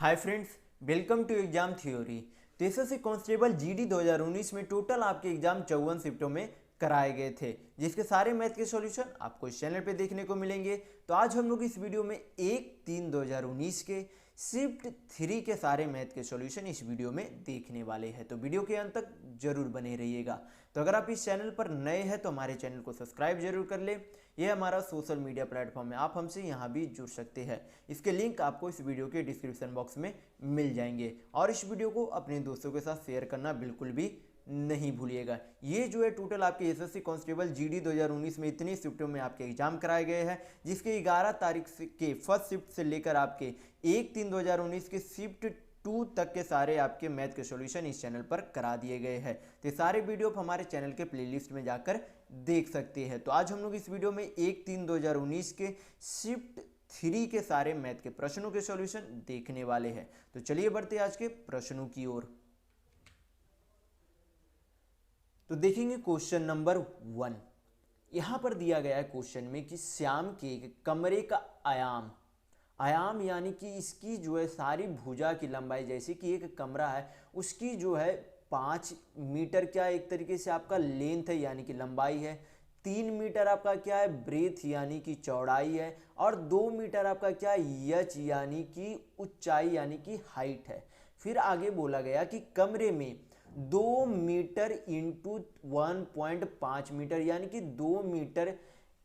Hi friends, welcome to Exam Theory. तो SSC constable GD 2019 में total आपके exam 54 शिफ्टों में कराए गए थे, जिसके सारे मैथ के सॉल्यूशन आपको इस चैनल पे देखने को मिलेंगे। तो आज हम लोग इस वीडियो में 1/3/2019 के शिफ्ट 3 के सारे मैथ के सॉल्यूशन इस वीडियो में देखने वाले हैं। तो वीडियो के अंत तक जरूर बने रहिएगा। तो अगर आप इस चैनल पर नए हैं तो हमारे चैनल को सब्सक्राइब जरूर कर ले। यह हमारा सोशल मीडिया प्लेटफॉर्म है, आप हमसे यहाँ भी जुड़ सकते हैं। इसके लिंक आपको इस वीडियो के डिस्क्रिप्शन बॉक्स में मिल जाएंगे। और इस वीडियो को अपने दोस्तों के साथ शेयर करना बिल्कुल भी नहीं भूलिएगा। ये जो है टोटल आपके एसएससी कांस्टेबल जीडी 2019 में इतनी शिफ्टों में आपके एग्जाम कराए गए हैं, जिसके 11 तारीख के फर्स्ट शिफ्ट से लेकर आपके 1/3/2019 के शिफ्ट 2 तक के सारे आपके मैथ के सॉल्यूशन इस चैनल पर करा दिए गए हैं। तो सारे वीडियो आप हमारे चैनल के प्लेलिस्ट में जाकर देख सकते हैं। तो आज हम लोग इस वीडियो में 1/3/2019 के शिफ्ट 3 के सारे मैथ के प्रश्नों के सॉल्यूशन देखने वाले हैं। तो चलिए बढ़ते आज के प्रश्नों की ओर। तो देखेंगे क्वेश्चन नंबर 1। यहां पर दिया गया है क्वेश्चन में कि श्याम के कमरे का आयाम यानी कि इसकी जो है सारी भुजा की लंबाई, जैसे कि एक कमरा है उसकी जो है 5 मीटर क्या एक तरीके से आपका लेंथ है यानी कि लंबाई है, 3 मीटर आपका क्या है ब्रेथ यानी कि चौड़ाई है, और 2 मीटर आपका क्या है यच यानी कि ऊंचाई यानी कि हाइट है। फिर आगे बोला गया कि कमरे में 2 मीटर इंटू 1.5 मीटर यानी कि 2 मीटर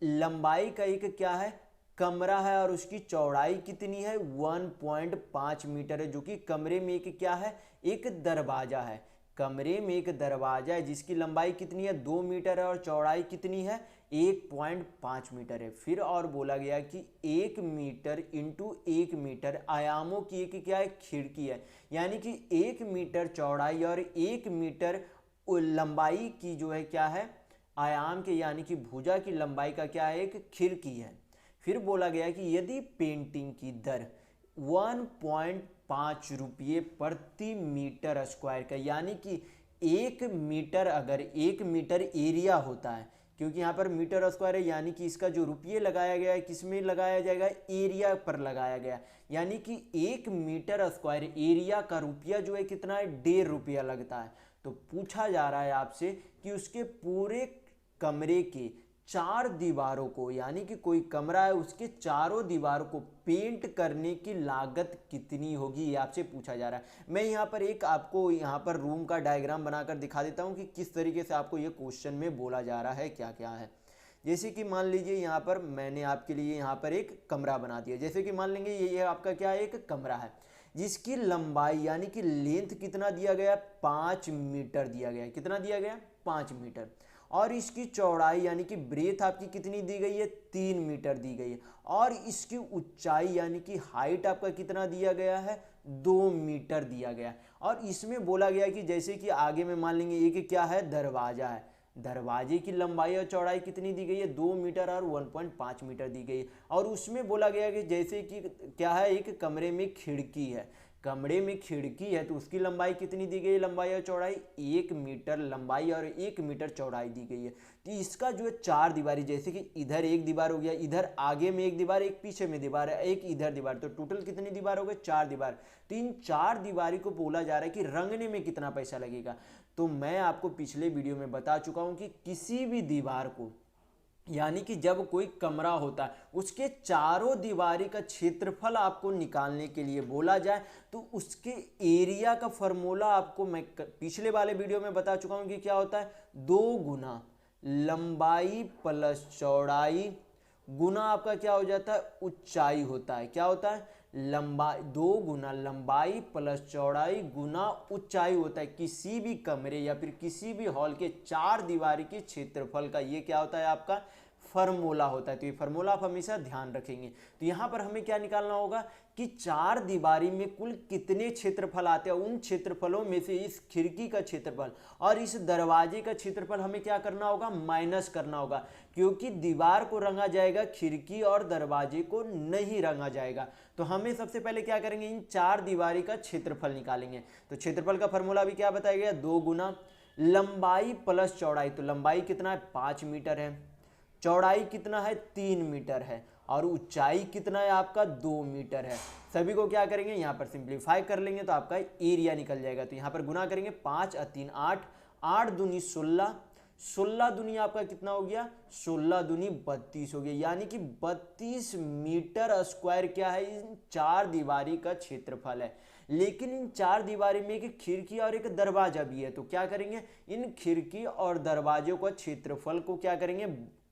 लंबाई का एक क्या है कमरा है, और उसकी चौड़ाई कितनी है 1.5 मीटर है, जो कि कमरे में एक क्या है एक दरवाजा है। कमरे में एक दरवाजा है जिसकी लंबाई कितनी है 2 मीटर है और चौड़ाई कितनी है 1.5 मीटर है। फिर और बोला गया कि 1 मीटर इंटू 1 मीटर आयामों की एक क्या है खिड़की है, यानी कि 1 मीटर चौड़ाई और 1 मीटर लंबाई की जो है क्या है आयाम के यानी कि भुजा की लंबाई का क्या है एक खिड़की है। फिर बोला गया कि यदि पेंटिंग की दर 1.5 रुपये प्रति मीटर स्क्वायर का, यानी कि 1 मीटर अगर 1 मीटर एरिया होता है, क्योंकि यहाँ पर मीटर स्क्वायर है यानी कि इसका जो रुपये लगाया गया है किस में लगाया जाएगा एरिया पर लगाया गया, यानी कि 1 मीटर स्क्वायर एरिया का रुपया जो है कितना है 1.5 रुपया लगता है। तो पूछा जा रहा है आपसे कि उसके पूरे कमरे के 4 दीवारों को, यानी कि कोई कमरा है उसके चारों दीवारों को पेंट करने की लागत कितनी होगी, ये आपसे पूछा जा रहा है। मैं यहाँ पर एक आपको यहाँ पर रूम का डायग्राम बनाकर दिखा देता हूँ कि किस तरीके से आपको ये क्वेश्चन में बोला जा रहा है क्या क्या है। जैसे कि मान लीजिए यहाँ पर मैंने आपके लिए यहाँ पर एक कमरा बना दिया। जैसे कि मान लेंगे ये आपका क्या है एक कमरा है जिसकी लंबाई यानी कि लेंथ कितना दिया गया 5 मीटर दिया गया। कितना दिया गया 5 मीटर, और इसकी चौड़ाई यानी कि ब्रेथ आपकी कितनी दी गई है 3 मीटर दी गई है, और इसकी ऊंचाई यानी कि हाइट आपका कितना दिया गया है 2 मीटर दिया गया। और इसमें बोला गया कि जैसे कि आगे में मान लेंगे एक क्या है दरवाजा है, दरवाजे की लंबाई और चौड़ाई कितनी दी गई है 2 मीटर और 1.5 मीटर दी गई है। और उसमें बोला गया कि जैसे कि क्या है एक कमरे में खिड़की है, कमरे में खिड़की है तो उसकी लंबाई कितनी दी गई है लंबाई और चौड़ाई 1 मीटर लंबाई और 1 मीटर चौड़ाई दी गई है। तो इसका जो है 4 दीवारी, जैसे कि इधर एक दीवार हो गया, इधर आगे में एक दीवार, एक पीछे में दीवार है, एक इधर दीवार, तो टोटल कितनी दीवार हो गए 4 दीवार। तो इन 4 दीवारी को बोला जा रहा है कि रंगने में कितना पैसा लगेगा। तो मैं आपको पिछले वीडियो में बता चुका हूं कि किसी भी दीवार को, यानी कि जब कोई कमरा होता है उसके चारों दीवारी का क्षेत्रफल आपको निकालने के लिए बोला जाए तो उसके एरिया का फॉर्मूला आपको मैं पिछले वाले वीडियो में बता चुका हूं कि क्या होता है 2 गुना लंबाई प्लस चौड़ाई गुना आपका क्या हो जाता है ऊंचाई होता है। क्या होता है लंबाई 2 गुना लंबाई प्लस चौड़ाई गुना ऊंचाई होता है किसी भी कमरे या फिर किसी भी हॉल के 4 दीवारी के क्षेत्रफल का। ये क्या होता है आपका फार्मूला होता है। तो ये फार्मूला आप हमेशा ध्यान रखेंगे। तो यहाँ पर हमें क्या निकालना होगा कि 4 दीवारी में कुल कितने क्षेत्रफल आते हैं, उन क्षेत्रफलों में से इस खिड़की का क्षेत्रफल और इस दरवाजे का क्षेत्रफल हमें क्या करना होगा माइनस करना होगा, क्योंकि दीवार को रंगा जाएगा खिड़की और दरवाजे को नहीं रंगा जाएगा। तो हमें सबसे पहले क्या करेंगे इन 4 दीवारी का क्षेत्रफल निकालेंगे। तो क्षेत्रफल का फार्मूला भी क्या बताया गया 2 गुना लंबाई प्लस चौड़ाई। तो लंबाई कितना है 5 मीटर है, चौड़ाई कितना है 3 मीटर है, और ऊंचाई कितना है आपका 2 मीटर है। सभी को क्या करेंगे यहाँ पर सिंप्लीफाई कर लेंगे तो आपका एरिया निकल जाएगा। तो यहाँ पर गुना करेंगे 5 और 3 8, 8 दूनी 16, 16 दूनी आपका कितना हो गया, 16 दूनी 32 हो गया। यानी कि 32 मीटर स्क्वायर क्या है, इन चार दीवारी का क्षेत्रफल है। लेकिन इन चार दीवारी में एक खिड़की और एक दरवाजा भी है। तो क्या करेंगे, इन खिड़की और दरवाजों का क्षेत्रफल को क्या करेंगे,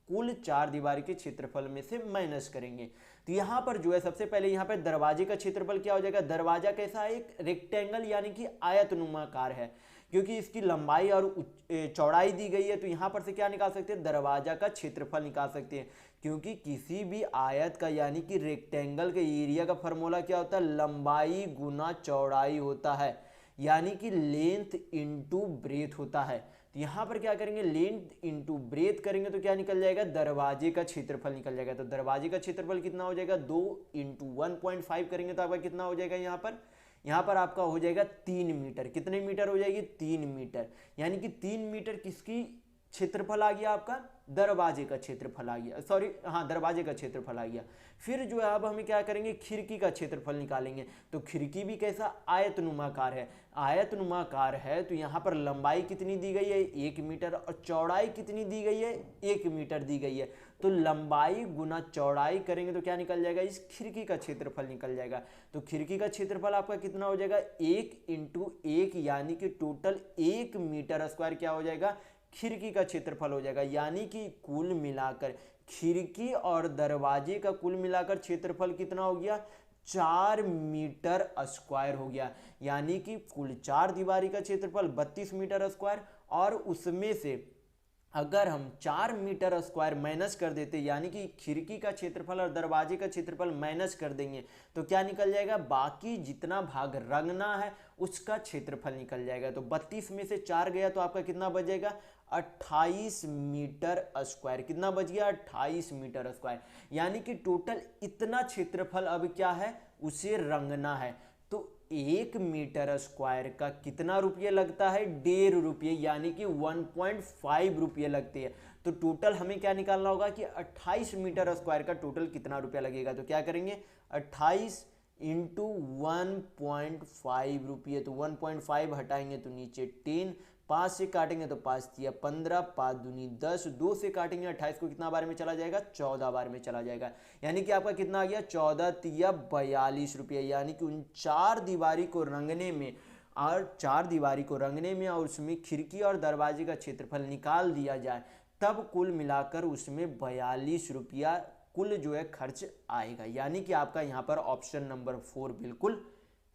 कुल चार दीवारी के क्षेत्रफल में से माइनस करेंगे। तो यहाँ पर जो है सबसे पहले यहाँ पर दरवाजे का क्षेत्रफल क्या हो जाएगा, दरवाजा कैसा है, एक रेक्टेंगल यानी कि आयतनुमाकार है, क्योंकि इसकी लंबाई और चौड़ाई दी गई है। तो यहाँ पर से क्या निकाल सकते हैं, दरवाजा का क्षेत्रफल निकाल सकते हैं, क्योंकि किसी भी आयत का यानी कि रेक्टेंगल के एरिया का फॉर्मूला क्या होता है, लंबाई गुना चौड़ाई होता है, यानी कि लेंथ इंटू ब्रेथ होता है। तो यहाँ पर क्या करेंगे, लेंथ इंटू ब्रेथ करेंगे तो क्या निकल जाएगा, दरवाजे का क्षेत्रफल निकल जाएगा। तो दरवाजे का क्षेत्रफल कितना हो जाएगा, 2 इंटू 1.5 करेंगे तो आपका कितना हो जाएगा, यहाँ पर आपका हो जाएगा 3 मीटर। कितने मीटर हो जाएगी, 3 मीटर। यानी कि 3 मीटर किसकी क्षेत्रफल आ गया, आपका दरवाजे का क्षेत्रफल आ गया, सॉरी हाँ दरवाजे का क्षेत्रफल आ गया। फिर जो है अब हमें क्या करेंगे, खिड़की का क्षेत्रफल निकालेंगे। तो खिड़की भी कैसा, आयतनुमाकार है, आयतनुमाकार है। तो यहाँ पर लंबाई कितनी दी गई है, 1 मीटर, और चौड़ाई कितनी दी गई है, 1 मीटर दी गई है। तो लंबाई गुना चौड़ाई करेंगे तो क्या निकल जाएगा, इस खिड़की का क्षेत्रफल निकल जाएगा। तो खिड़की का क्षेत्रफल आपका कितना हो जाएगा, 1 इंटू 1, यानी कि टोटल 1 मीटर स्क्वायर क्या हो जाएगा, खिड़की का क्षेत्रफल हो जाएगा। यानी कि कुल मिलाकर खिड़की और दरवाजे का कुल मिलाकर क्षेत्रफल कितना हो गया, 4 मीटर स्क्वायर हो गया। यानी कि कुल चार दीवारी का क्षेत्रफल 32 मीटर स्क्वायर, और उसमें से अगर हम 4 मीटर स्क्वायर माइनस कर देते, यानी कि खिड़की का क्षेत्रफल और दरवाजे का क्षेत्रफल माइनस कर देंगे तो क्या निकल जाएगा, बाकी जितना भाग रंगना है उसका क्षेत्रफल निकल जाएगा। तो 32 में से 4 गया तो आपका कितना बच जाएगा, 28 मीटर स्क्वायर। कितना बच गया, 28 मीटर स्क्वायर। यानी कि टोटल इतना क्षेत्रफल अब क्या है, उसे रंगना है। तो 1 मीटर स्क्वायर का कितना रुपये लगता है, 1.5 रुपये, यानी कि 1.5 रुपये लगते हैं। तो टोटल हमें क्या निकालना होगा कि 28 मीटर स्क्वायर का टोटल कितना रुपया लगेगा। तो क्या करेंगे, 28 इंटू 1.5 रुपये। तो 1.5 हटाएंगे तो नीचे 10, 5 से काटेंगे तो 5 तिया 15, 5 दूनी 10, 2 से काटेंगे 28 को कितना बार में चला जाएगा, 14 बार में चला जाएगा। यानी कि आपका कितना आ गया, 14 तिया 42 रुपये। यानी कि उन चार दीवारी को रंगने में और उसमें खिड़की और दरवाजे का क्षेत्रफल निकाल दिया जाए, तब कुल मिलाकर उसमें 42 रुपया कुल जो है खर्च आएगा। यानी कि आपका यहाँ पर ऑप्शन नंबर 4 बिल्कुल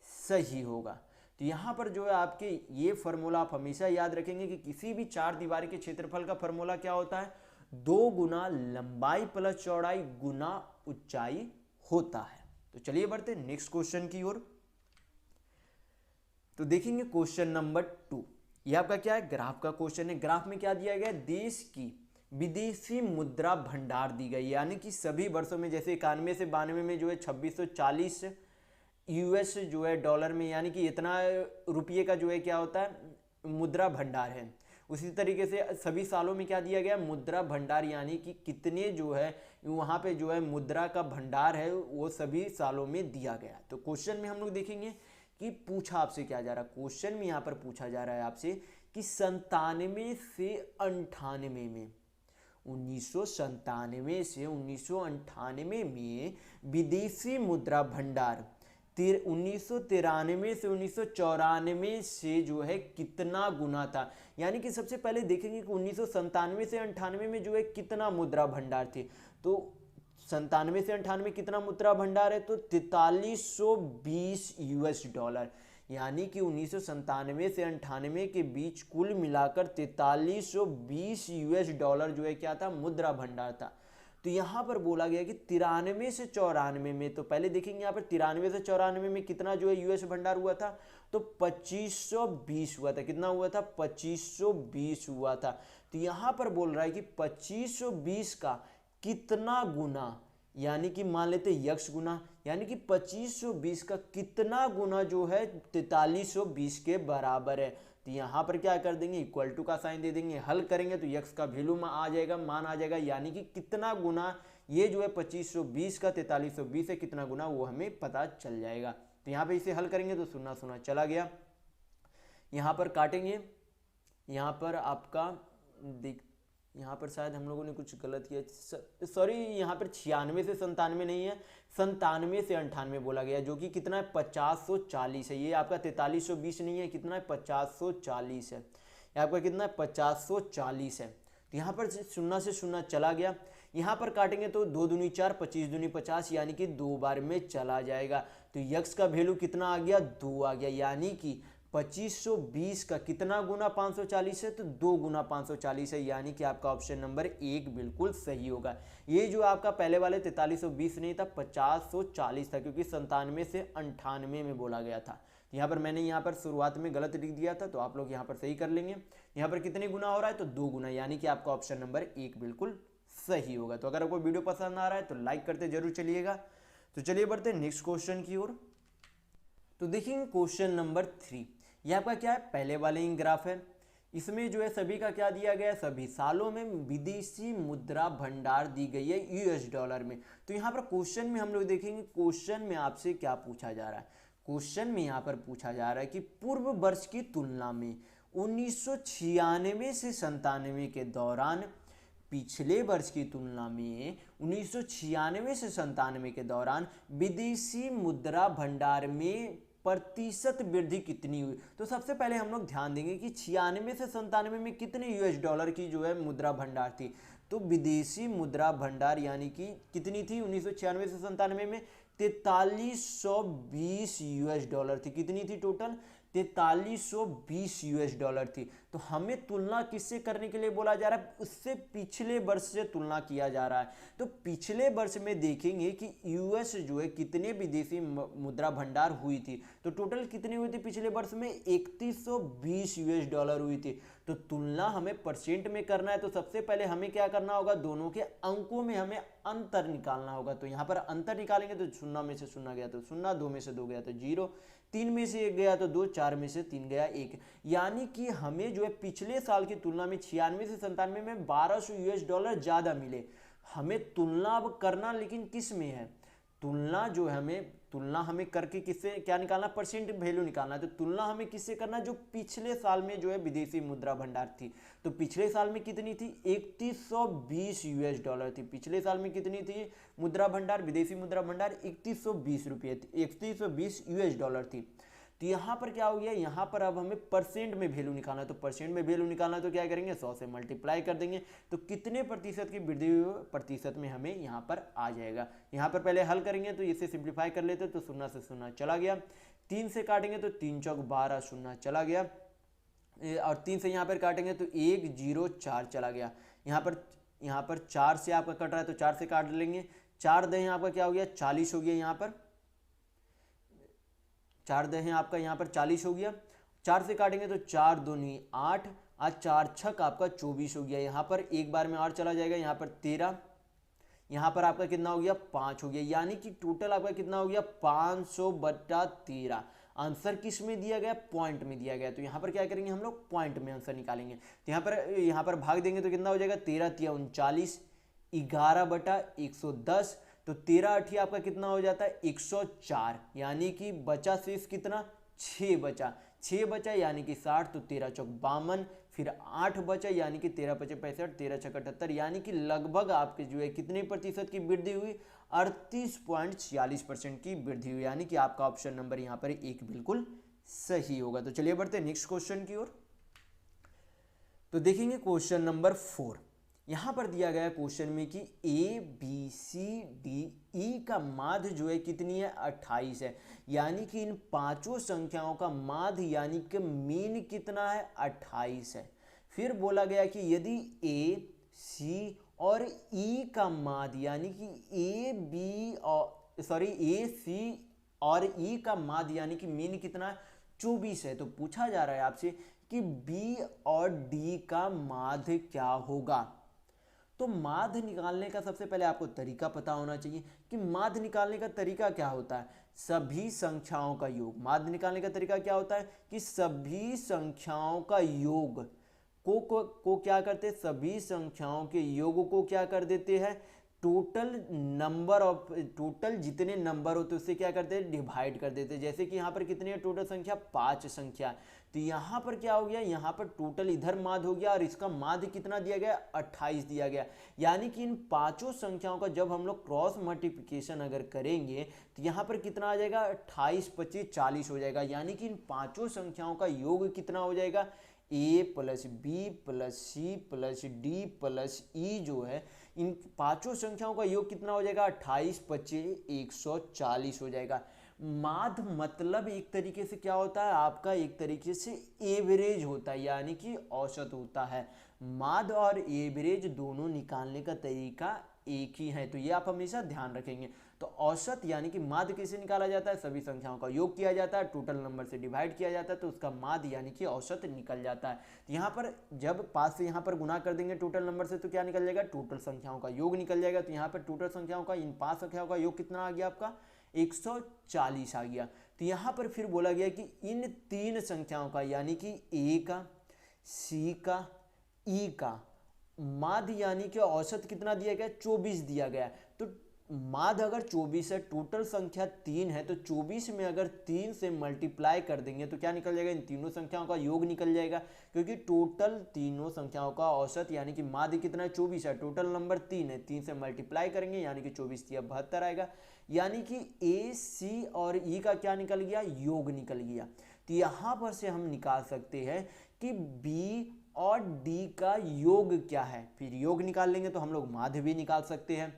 सही होगा। तो यहाँ पर जो है आपके ये फॉर्मूला आप हमेशा याद रखेंगे कि किसी भी चार दीवारी के क्षेत्रफल का फॉर्मूला क्या होता है, 2 गुना लंबाई प्लस चौड़ाई गुना ऊंचाई होता है। तो चलिए बढ़ते नेक्स्ट क्वेश्चन की ओर। तो देखेंगे क्वेश्चन नंबर 2। ये आपका क्या है, ग्राफ का क्वेश्चन है। ग्राफ में क्या दिया गया है, देश की विदेशी मुद्रा भंडार दी गई, यानी कि सभी वर्षों में, जैसे 91 से 92 में जो है 2640 यूएस जो है डॉलर में, यानी कि इतना रुपये का जो है क्या होता है, मुद्रा भंडार है। उसी तरीके से सभी सालों में क्या दिया गया, मुद्रा भंडार, यानी कि कितने जो है वहाँ पे जो है मुद्रा का भंडार है वो सभी सालों में दिया गया। तो क्वेश्चन में हम लोग देखेंगे कि पूछा आपसे क्या जा रहा है। क्वेश्चन में यहाँ पर पूछा जा रहा है आपसे कि 97 से 98 में, 1997 से 1998 में विदेशी मुद्रा भंडार 1993 से 1994 से जो है कितना गुना था। यानी कि सबसे पहले देखेंगे कि 1997 से 98 में जो है कितना मुद्रा भंडार थे। तो 97 से 98 कितना मुद्रा भंडार है, तो 4320 यूएस डॉलर। यानी कि 1997 से 98 के बीच कुल मिलाकर 4320 यूएस डॉलर जो है क्या था, मुद्रा भंडार था। तो यहाँ पर बोला गया कि 93 से 94 में, तो पहले देखेंगे यहाँ पर 93 से 94 में कितना जो है यूएस भंडार हुआ था, तो 2520 हुआ था। कितना हुआ था, 2520 हुआ था। तो यहाँ पर बोल रहा है कि 2520 का कितना गुना, यानी कि मान लेते यक्स गुना, यानी कि 2520 का कितना गुना जो है 4320 के बराबर है। तो यहाँ पर क्या कर देंगे, इक्वल टू का साइन दे देंगे, हल करेंगे तो यक्स का वैल्यू आ जाएगा, मान आ जाएगा, यानी कि कितना गुना ये जो है 2520 का 4320 से कितना गुना वो हमें पता चल जाएगा। तो यहाँ पे इसे हल करेंगे तो शून्य शून्य चला गया, यहाँ पर काटेंगे, यहाँ पर आपका यहाँ पर शायद हम लोगों ने कुछ गलत किया, सॉरी यहाँ पर 96 से 97 नहीं है, 97 से 98 बोला गया, जो कि कितना है 5040 है। ये आपका 4320 नहीं है, कितना है 5040 है, ये आपका कितना है 5040 है। तो यहाँ पर शून्य से शून्य चला गया, यहाँ पर काटेंगे तो 2 दूनी 4, 25 दूनी 50, यानी कि 2 बार में चला जाएगा। तो यक्स का वैल्यू कितना आ गया, 2 आ गया, यानी कि 2520 का कितना गुना 540 है, तो 2 गुना 540 है, यानी कि आपका ऑप्शन नंबर 1 बिल्कुल सही होगा। ये जो आपका पहले वाले 4320 नहीं था, 5040 था, क्योंकि 97 से 98 में बोला गया था। यहाँ पर मैंने यहाँ पर शुरुआत में गलत लिख दिया था, तो आप लोग यहाँ पर सही कर लेंगे। यहाँ पर कितने गुना हो रहा है, तो 2 गुना, यानी कि आपका ऑप्शन नंबर 1 बिल्कुल सही होगा। तो अगर आपको वीडियो पसंद आ रहा है तो लाइक करते जरूर चलिएगा। तो चलिए बढ़ते हैं नेक्स्ट क्वेश्चन की ओर। तो देखिए क्वेश्चन नंबर 3, ये आपका क्या है, पहले वाले ही ग्राफ है। इसमें जो है सभी का क्या दिया गया है, सभी सालों में विदेशी मुद्रा भंडार दी गई है यूएस डॉलर में। तो यहाँ पर क्वेश्चन में हम लोग देखेंगे, क्वेश्चन में आपसे क्या पूछा जा रहा है। क्वेश्चन में यहाँ पर पूछा जा रहा है कि पूर्व वर्ष की तुलना में 1996 से 97 के दौरान, पिछले वर्ष की तुलना में 1996 से 97 के दौरान विदेशी मुद्रा भंडार में प्रतिशत वृद्धि कितनी हुई। तो सबसे पहले हम लोग ध्यान देंगे कि 96 से 97 में कितने यूएस डॉलर की जो है मुद्रा भंडार थी। तो विदेशी मुद्रा भंडार यानी कि कितनी थी 1996 से 97 में, 4320 यूएस डॉलर थी। कितनी थी टोटल, 4320 यूएस डॉलर थी। तो हमें तुलना किससे करने के लिए बोला जा रहा है, उससे पिछले वर्ष से तुलना किया जा रहा है। तो पिछले वर्ष में देखेंगे कि यूएस जो है कितने विदेशी मुद्रा भंडार हुई थी। तो टोटल कितनी हुई थी पिछले वर्ष में, 3120 यूएस डॉलर हुई थी। तो तुलना हमें परसेंट में करना है, तो सबसे पहले हमें क्या करना होगा, दोनों के अंकों में हमें अंतर निकालना होगा। तो यहाँ पर अंतर निकालेंगे तो 0 में से 0 गया तो 0, 2 में से 2 गया तो 0, 3 में से 1 गया तो 2, 4 में से 3 गया 1। यानी कि हमें जो है पिछले साल की तुलना में 96 से 97 में 1200 यूएस डॉलर ज़्यादा मिले। हमें तुलना अब करना लेकिन किस में है, तुलना जो है तुलना हमें करके किससे क्या निकालना, परसेंट वैल्यू निकालना है। तो तुलना हमें किससे करना, जो पिछले साल में जो है विदेशी मुद्रा भंडार थी। तो पिछले साल में कितनी थी, 3120 यूएस डॉलर थी। पिछले साल में कितनी थी मुद्रा भंडार, विदेशी मुद्रा भंडार 3120 रुपये थी, 3120 यूएस डॉलर थी। तो यहाँ पर क्या हो गया, यहाँ पर अब हमें परसेंट में वैल्यू निकालना है। तो परसेंट में वैल्यू निकालना है तो क्या करेंगे, 100 से मल्टीप्लाई कर देंगे। तो कितने प्रतिशत की वृद्धि हुई प्रतिशत में हमें यहाँ पर आ जाएगा। यहाँ पर पहले हल करेंगे तो इसे सिंप्लीफाई कर लेते तो 0 से 0 चला गया, 3 से काटेंगे तो 3 चौक 12, 0 चला गया, और 3 से यहाँ पर काटेंगे तो 104 चला गया। यहाँ पर 4 से आपका कट रहा है तो 4 से काट लेंगे, 4 दहें आपका क्या हो गया, 40 हो गया। यहाँ पर 4 दहें आपका यहाँ पर 40 हो गया। 4 से काटेंगे तो 4 दूनी 8, और 4 छक आपका 24 हो गया। यहाँ पर एक बार में 8 चला जाएगा, यहाँ पर 13, यहाँ पर आपका कितना हो गया, 5 हो गया। यानी कि टोटल आपका कितना हो गया, 500/13। आंसर किस में दिया गया, पॉइंट में दिया गया। तो यहाँ पर क्या करेंगे हम लोग, पॉइंट में आंसर निकालेंगे। तो यहाँ पर भाग देंगे तो कितना हो जाएगा, 13 × 39, 11/110। तो 13 8 आपका कितना हो जाता है, 104। यानी कि बचा शेष कितना, 6 बचा, 6 बचा यानी कि 60। तो 13 चौक 52, फिर 8 बचा यानी कि 13 पचे 65, 13 छक 78। यानी कि लगभग आपके जो है कितने प्रतिशत की वृद्धि हुई, 38.46% की वृद्धि हुई। यानी कि आपका ऑप्शन नंबर यहाँ पर 1 बिल्कुल सही होगा। तो चलिए बढ़ते हैं नेक्स्ट क्वेश्चन की ओर। तो देखेंगे क्वेश्चन नंबर 4। यहाँ पर दिया गया क्वेश्चन में कि ABCDE का माध्य जो है कितनी है, 28 है। यानी कि इन पांचों संख्याओं का माध्य यानी कि मीन कितना है, 28 है। फिर बोला गया कि यदि AC और E का माध्य यानी कि AC और E का माध्य यानी कि मीन कितना है, 24 है। तो पूछा जा रहा है आपसे कि B और D का माध्य क्या होगा। तो माध्य निकालने का सबसे पहले आपको तरीका पता होना चाहिए कि माध्य निकालने का तरीका क्या होता है, सभी संख्याओं का योग। माध्य निकालने का तरीका क्या होता है कि सभी संख्याओं का योग को क्या करते हैं, सभी संख्याओं के योग को क्या कर देते हैं, टोटल नंबर ऑफ टोटल जितने नंबर होते उससे क्या करते हैं, डिवाइड कर देते हैं। जैसे कि यहाँ पर कितनी है टोटल संख्या, 5 संख्या, तो यहाँ पर क्या हो गया, यहाँ पर टोटल इधर माध्य हो गया और इसका माध्य कितना दिया गया, 28 दिया गया। यानी कि इन पांचों संख्याओं का जब हम लोग क्रॉस मल्टीप्लिकेशन अगर करेंगे तो यहाँ पर कितना आ जाएगा, 28 25 40 हो जाएगा। यानी कि इन पांचों संख्याओं का योग कितना हो जाएगा, a plus b plus c plus d plus e जो है, इन पांचों संख्याओं का योग कितना हो जाएगा, 28 25 140 हो जाएगा। माध्य मतलब एक तरीके से क्या होता है आपका, एक तरीके से एवरेज होता है, यानी कि औसत होता है। माध्य और एवरेज दोनों निकालने का तरीका एक ही है, तो ये आप हमेशा ध्यान रखेंगे। तो औसत यानी कि माध्य कैसे निकाला जाता है, सभी संख्याओं का योग किया जाता है, टोटल नंबर से डिवाइड किया जाता है, तो उसका माध्य यानी कि औसत निकल जाता है। तो यहाँ पर जब 5 से यहाँ पर गुना कर देंगे टोटल नंबर से तो क्या निकल जाएगा, टोटल संख्याओं का योग निकल जाएगा। तो यहाँ पर टोटल संख्याओं का, इन 5 संख्याओं का योग कितना आ गया आपका, 140 आ गया। तो यहाँ पर फिर बोला गया कि इन 3 संख्याओं का यानी कि ए का, सी का, ई का माध्य यानी कि औसत कितना दिया गया, 24 दिया गया। तो माध्य अगर 24 है, टोटल संख्या 3 है, तो 24 में अगर 3 से मल्टीप्लाई कर देंगे तो क्या निकल जाएगा, इन तीनों संख्याओं का योग निकल जाएगा। क्योंकि टोटल तीनों संख्याओं का औसत यानी कि माध्य कितना है, 24 है, टोटल नंबर 3 है, 3 से मल्टीप्लाई करेंगे यानी कि 24 3 72 आएगा। यानी कि ए सी और ई का क्या निकल गया, योग निकल गया। तो यहाँ पर से हम निकाल सकते हैं कि बी और डी का योग क्या है, फिर योग निकाल लेंगे तो हम लोग माध्य भी निकाल सकते हैं।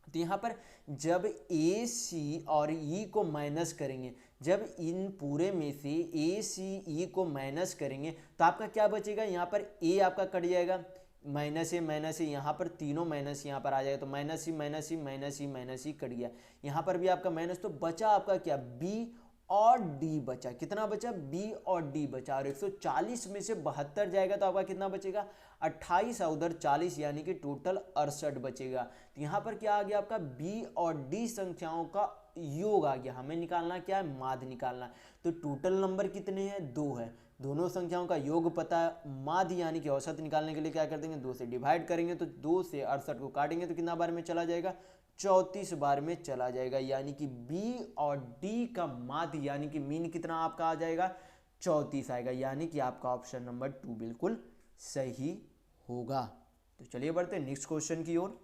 तो यहाँ पर जब ए सी और ई को माइनस करेंगे, जब इन पूरे में से ए सी ई को माइनस करेंगे तो आपका क्या बचेगा, यहाँ पर ए आपका कट जाएगा, माइनस ए यहाँ पर तीनों माइनस यहाँ पर आ जाएगा, तो माइनस ही माइनस ही माइनस ही माइनस ही कट गया, यहाँ पर भी आपका माइनस, तो बचा आपका क्या, बी और डी बचा। कितना बचा, बी और डी बचा। और 140 में से 72 जाएगा तो आपका कितना बचेगा, 28 और उधर 40 यानी कि टोटल 68 बचेगा। तो यहाँ पर क्या आ गया आपका, बी और डी संख्याओं का योग आ गया। हमें निकालना क्या है, माध्य निकालना। तो टोटल नंबर कितने हैं, 2 है, दोनों संख्याओं का योग पता है। माध्य यानी कि औसत निकालने के लिए क्या कर देंगे, 2 से डिवाइड करेंगे, तो 2 से 68 को काटेंगे तो कितना बार में चला जाएगा, 34 बार में चला जाएगा। यानी कि बी और डी का माध्य यानी कि मीन कितना आपका आ जाएगा, 34 आएगा। यानी कि आपका ऑप्शन नंबर 2 बिल्कुल सही होगा। तो चलिए बढ़ते हैं नेक्स्ट क्वेश्चन की ओर।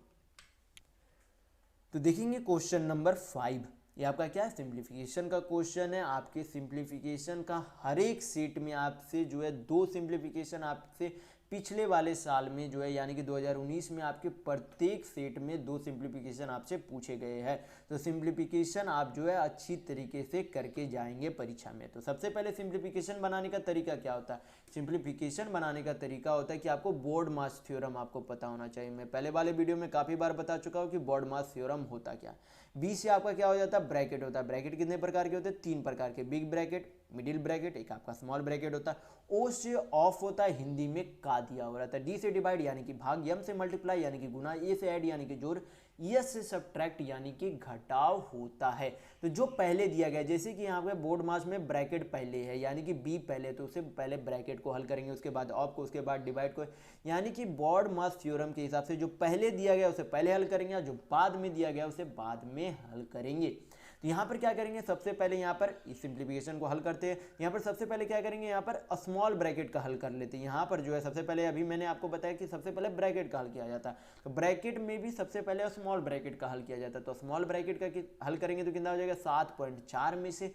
तो देखेंगे क्वेश्चन नंबर 5, ये आपका क्या है, सिंप्लीफिकेशन का क्वेश्चन है। आपके सिंप्लीफिकेशन का हर एक सेट में आपसे जो है 2 सिंप्लीफिकेशन आपसे पिछले वाले साल में जो है यानी कि 2019 में आपके प्रत्येक सेट में 2 सिंप्लीफिकेशन आपसे पूछे गए हैं। तो सिंप्लीफिकेशन आप जो है अच्छी तरीके से करके जाएंगे परीक्षा में। तो सबसे पहले सिंप्लीफिकेशन बनाने का तरीका क्या होता है, सिंप्लीफिकेशन बनाने का तरीका होता है कि आपको बोर्ड मास थ्योरम आपको पता होना चाहिए। मैं पहले वाले वीडियो में काफ़ी बार बता चुका हूँ कि बोर्ड मास थ्योरम होता क्या। बी से आपका क्या हो जाता है, ब्रैकेट होता है। ब्रैकेट कितने प्रकार के होते हैं, 3 प्रकार के, बिग ब्रैकेट, मिडिल ब्रैकेट, एक आपका स्मॉल ब्रैकेट होता है। ओ से ऑफ होता है, हिंदी में का दिया हो रहता है। डी से डिवाइड यानी कि भाग, एम से मल्टीप्लाई यानी कि गुना, ए से ऐड यानी कि जोड़, एस से सब्ट्रैक्ट यानी कि घटाव होता है। तो जो पहले दिया गया, जैसे कि यहाँ पे बोर्ड मास में ब्रैकेट पहले है यानी कि बी पहले, तो उससे पहले ब्रैकेट को हल करेंगे, उसके बाद ऑफ को, उसके बाद डिवाइड को। यानी कि बोर्ड मास थ्योरम के हिसाब से जो पहले दिया गया उसे पहले हल करेंगे, जो बाद में दिया गया उसे बाद में हल करेंगे। तो यहाँ पर क्या करेंगे, सबसे पहले यहाँ पर इस सिंप्लीफिकेशन को हल करते हैं। यहाँ पर सबसे पहले क्या करेंगे, यहाँ पर स्मॉल ब्रैकेट का हल कर लेते हैं। यहाँ पर जो है सबसे पहले, अभी मैंने आपको बताया कि सबसे पहले ब्रैकेट का हल किया जाता है, तो ब्रैकेट में भी सबसे पहले स्मॉल ब्रैकेट का हल किया जाता है। तो स्मॉल ब्रैकेट का हल करेंगे तो कितना हो जाएगा, 7.4 में से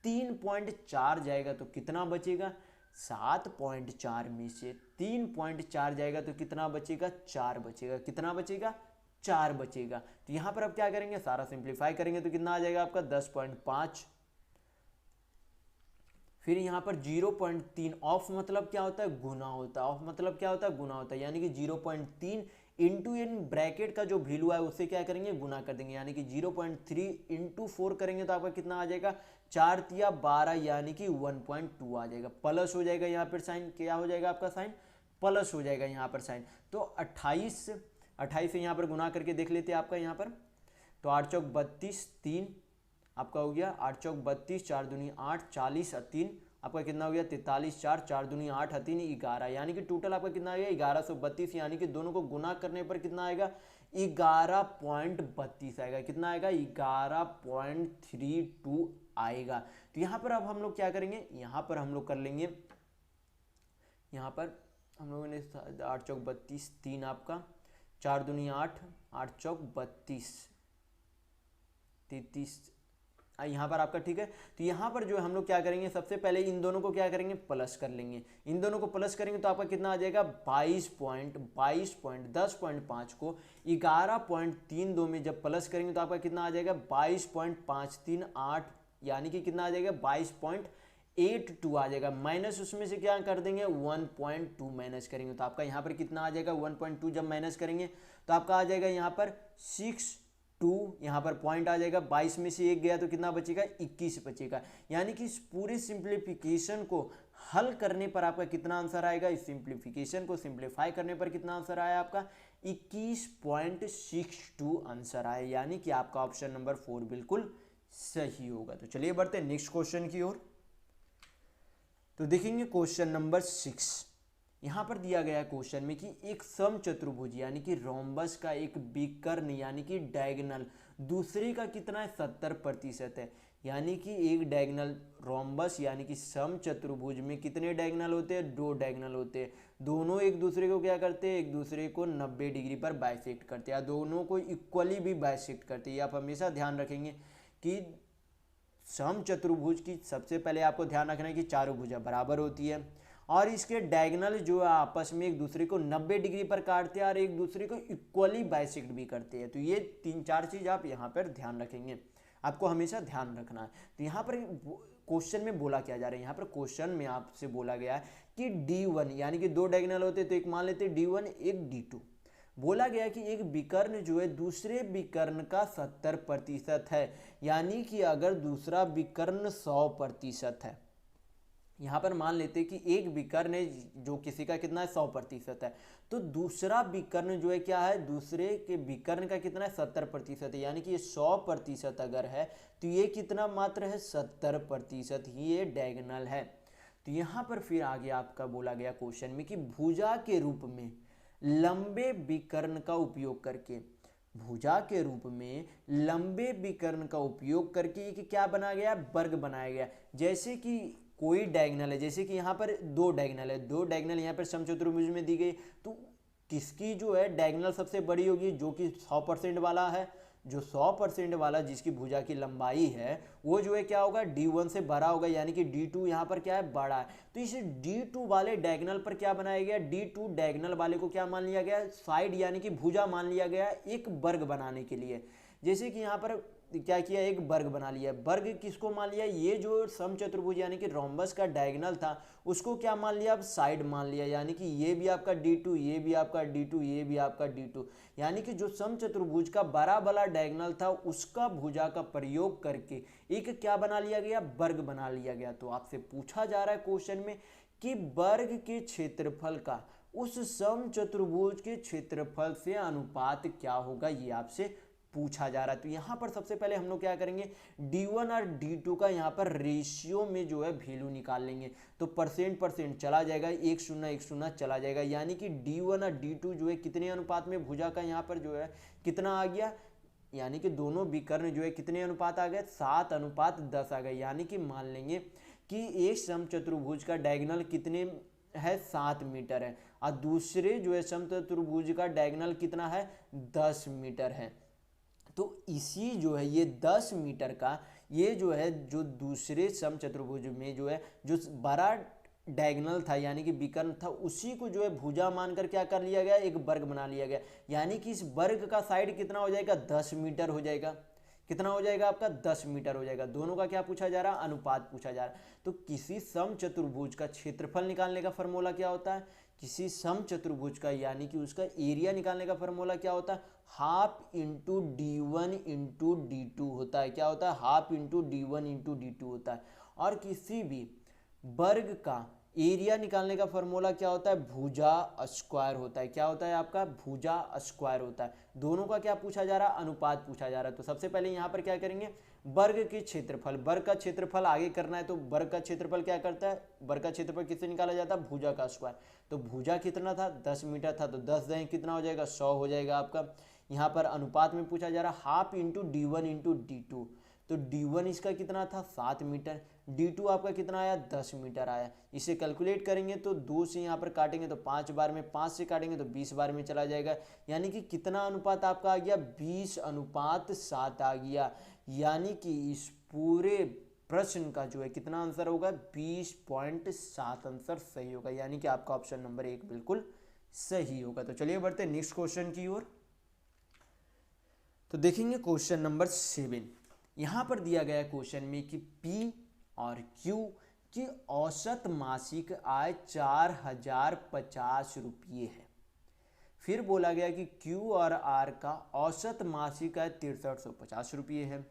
3.4 जाएगा तो कितना बचेगा, 7.4 में से 3.4 जाएगा तो कितना बचेगा, 4 बचेगा। कितना बचेगा, 4 बचेगा। तो यहां पर अब क्या करेंगे, सारा सिंप्लीफाई करेंगे तो कितना आ जाएगा आपका 10.5। फिर यहां पर 0.3, ऑफ मतलब क्या होता है, गुना होता है। ऑफ मतलब क्या होता है, गुना होता है। यानी कि 0.3 इंटू इन ब्रैकेट का जो वैल्यू है उससे क्या करेंगे, गुना कर देंगे। यानी कि 0.3 इंटू 4 करेंगे तो आपका कितना आ जाएगा, 4 तिया 12 यानी कि 1.2 आ जाएगा। प्लस हो जाएगा, यहाँ पर साइन क्या हो जाएगा आपका, साइन प्लस हो जाएगा यहाँ पर साइन। तो 28 से यहाँ पर गुना करके देख लेते हैं आपका यहाँ पर। तो 8 चौक 32, 3 आपका हो गया, 8 चौक 32, 4 दूनी 8, 40 और 3 आपका कितना हो गया 43, 4 4 दूनी 8 3 11, यानी कि टोटल आपका कितना आएगा 1132, यानी कि दोनों को गुना करने पर कितना आएगा 11.32 आएगा। कितना आएगा 11.32 आएगा। तो यहाँ पर अब हम लोग क्या करेंगे, यहाँ पर हम लोग कर लेंगे, यहाँ पर हम लोगों ने 8 चौक 32, 3 आपका 4 दूनी 8, 8 चौक 32, 33, यहाँ पर आपका ठीक है। तो यहाँ पर जो हम लोग क्या करेंगे, सबसे पहले इन दोनों को क्या करेंगे प्लस कर लेंगे। इन दोनों को प्लस करेंगे तो आपका कितना आ जाएगा 10.5 को 11.32 में जब प्लस करेंगे तो आपका कितना आ जाएगा 22.538, यानी कि कितना आ जाएगा 22.82 आ जाएगा। माइनस उसमें से क्या कर देंगे 1.2 माइनस करेंगे तो आपका यहाँ पर कितना आ जाएगा 1.2 जब माइनस करेंगे तो आपका आ जाएगा यहाँ पर 6.2, यहाँ पर पॉइंट आ जाएगा, 22 में से 1 गया तो कितना बचेगा 21 बचेगा। यानी कि इस पूरे सिंप्लीफिकेशन को हल करने पर आपका कितना आंसर आएगा, इस सिंप्लीफिकेशन को सिंप्लीफाई करने पर कितना आंसर आया आपका 21.62 आंसर आया, यानी कि आपका ऑप्शन नंबर 4 बिल्कुल सही होगा। तो चलिए बढ़ते हैं नेक्स्ट क्वेश्चन की ओर। तो देखेंगे क्वेश्चन नंबर 6। यहाँ पर दिया गया है क्वेश्चन में कि एक समचतुर्भुज यानी कि रोम्बस का एक विकर्ण यानी कि डायगोनल दूसरे का कितना है 70% है। यानी कि एक डायगोनल रोम्बस यानी कि समचतुर्भुज में कितने डायगोनल होते हैं 2 डायगोनल होते हैं। दोनों एक दूसरे को क्या करते हैं, एक दूसरे को 90 डिग्री पर बाइसेक्ट करते हैं या दोनों को इक्वली भी बाइसेक्ट करते हैं। आप हमेशा ध्यान रखेंगे कि समचतुर्भुज की सबसे पहले आपको ध्यान रखना है कि चारों भुजा बराबर होती है और इसके डायगोनल जो है आपस में एक दूसरे को 90 डिग्री पर काटते हैं और एक दूसरे को इक्वली बाइसेक्ट भी करते हैं। तो ये 3-4 चीज़ आप यहाँ पर ध्यान रखेंगे, आपको हमेशा ध्यान रखना है। तो यहाँ पर क्वेश्चन में बोला क्या जा रहा है, यहाँ पर क्वेश्चन में आपसे बोला गया है कि D1 यानी कि 2 डायगोनल होते हैं तो एक मान लेते हैं D1 एक D2। बोला गया कि एक विकर्ण जो है दूसरे विकर्ण का 70% है, यानी कि अगर दूसरा विकर्ण 100% है, यहाँ पर मान लेते हैं कि एक विकर्ण है जो किसी का कितना है 100% है, तो दूसरा विकर्ण जो है क्या है दूसरे के विकर्ण का कितना है 70% है, यानी कि ये 100% अगर है तो ये कितना मात्र है 70% ही ये डायगोनल है। तो यहाँ पर फिर आगे आपका बोला गया क्वेश्चन में कि भुजा के रूप में लंबे विकर्ण का उपयोग करके, भुजा के रूप में लंबे विकर्ण का उपयोग करके कि क्या बनाया गया वर्ग बनाया गया। जैसे कि कोई डायगोनल है, जैसे कि यहाँ पर 2 डायगोनल है, 2 डायगोनल यहाँ पर समचतुर्भुज में दी गई, तो किसकी जो है डायगोनल सबसे बड़ी होगी जो कि 100% वाला है, जो 100% वाला जिसकी भुजा की लंबाई है वो जो है क्या होगा D1 से बड़ा होगा, यानी कि D2 यहाँ पर क्या है बड़ा है। तो इस D2 वाले डायगोनल पर क्या बनाया गया, D2 डायगोनल वाले को क्या मान लिया गया साइड यानी कि भुजा मान लिया गया एक वर्ग बनाने के लिए। जैसे कि यहाँ पर क्या किया एक वर्ग बना लिया, वर्ग किसको मान लिया, ये जो समचतुर्भुज यानी कि रोम्बस का डायगोनल था उसको क्या मान लिया अब साइड मान लिया, यानी कि ये भी आपका D2 ये भी आपका D2 ये भी आपका D2, यानी कि जो समचतुर्भुज का बड़ा वाला डायगोनल था उसका भुजा का प्रयोग करके एक क्या बना लिया गया वर्ग बना लिया गया। तो आपसे पूछा जा रहा है क्वेश्चन में कि वर्ग के क्षेत्रफल का उस समचतुर्भुज के क्षेत्रफल से अनुपात क्या होगा, ये आपसे पूछा जा रहा है। तो यहाँ पर सबसे पहले हम लोग क्या करेंगे D1 और D2 का यहाँ पर रेशियो में जो है वैल्यू निकाल लेंगे, तो परसेंट चला जाएगा 1:0 चला जाएगा, यानी कि D1 और D2 जो है कितने अनुपात में भुजा का यहाँ पर जो है कितना आ गया, यानी कि दोनों विकर्ण जो है कितने अनुपात आ गए 7:10 आ गए। यानी कि मान लेंगे कि एक समचतुर्भुज का डायगोनल कितने है 7 मीटर है और दूसरे जो है समचतुर्भुज का डायगोनल कितना है 10 मीटर है। तो इसी जो है ये 10 मीटर का ये जो है जो दूसरे समचतुर्भुज में जो है जो बड़ा डायगोनल था यानी कि विकर्ण था उसी को जो है भुजा मानकर क्या कर लिया गया एक वर्ग बना लिया गया, यानी कि इस वर्ग का साइड कितना हो जाएगा 10 मीटर हो जाएगा। कितना हो जाएगा आपका 10 मीटर हो जाएगा। दोनों का क्या पूछा जा रहा है अनुपात पूछा जा रहा है। तो किसी समचतुर्भुज का क्षेत्रफल निकालने का फॉर्मूला क्या होता है, किसी समचतुर्भुज का यानी कि उसका एरिया निकालने का फॉर्मूला क्या होता है half into D1 into D2 होता है। क्या होता है half into D1 into D2 होता है। और किसी भी वर्ग का एरिया निकालने का फॉर्मूला क्या होता है, भुजा स्क्वायर होता है। क्या होता है आपका, भुजा स्क्वायर होता है। दोनों का क्या पूछा जा रहा है, अनुपात पूछा जा रहा है। तो सबसे पहले यहाँ पर क्या करेंगे, वर्ग के क्षेत्रफल, वर्ग का क्षेत्रफल आगे करना है। तो वर्ग का क्षेत्रफल क्या करता है, वर्ग का क्षेत्रफल किससे निकाला जाता है, भुजा का स्क्वायर। तो भुजा कितना था, 10 मीटर था, तो 10 दहें कितना हो जाएगा, 100 हो जाएगा आपका। यहाँ पर अनुपात में पूछा जा रहा है half into D1 into D2। तो D1 इसका कितना था, 7 मीटर, D2 आपका कितना आया, 10 मीटर आया। इसे कैलकुलेट करेंगे तो 2 से यहाँ पर काटेंगे तो 5 बार में, 5 से काटेंगे तो 20 बार में चला जाएगा। यानी कि कितना अनुपात आपका आ गया, 20:7 आ गया। यानी कि इस पूरे प्रश्न का जो है कितना आंसर होगा, 20.7 आंसर सही होगा। यानी कि आपका ऑप्शन नंबर 1 बिल्कुल सही होगा। तो चलिए बढ़ते हैं नेक्स्ट क्वेश्चन की ओर। तो देखेंगे क्वेश्चन नंबर 7। यहाँ पर दिया गया क्वेश्चन में कि P और Q की औसत मासिक आय 4050 रुपये है। फिर बोला गया कि Q और R का औसत मासिक आय 6350 रुपये है।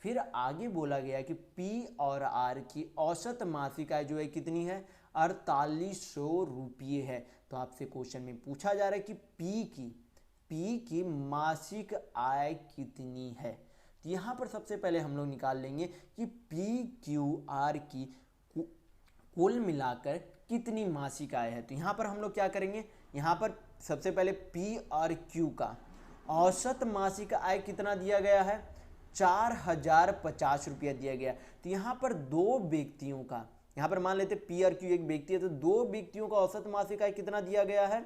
फिर आगे बोला गया कि P और R की औसत मासिक आय जो है कितनी है, 4800 रुपये है। तो आपसे क्वेश्चन में पूछा जा रहा है कि P की मासिक आय कितनी है। तो यहाँ पर सबसे पहले हम लोग निकाल लेंगे कि PQR की कुल मिलाकर कितनी मासिक आय है। तो यहाँ पर हम लोग क्या करेंगे, यहाँ पर सबसे पहले P और Q का औसत मासिक आय कितना दिया गया है, 4050 रुपया दिया गया। तो यहाँ पर दो व्यक्तियों का, यहाँ पर मान लेते P और Q एक व्यक्ति है, तो दो व्यक्तियों का औसत मासिक आय कितना दिया गया है,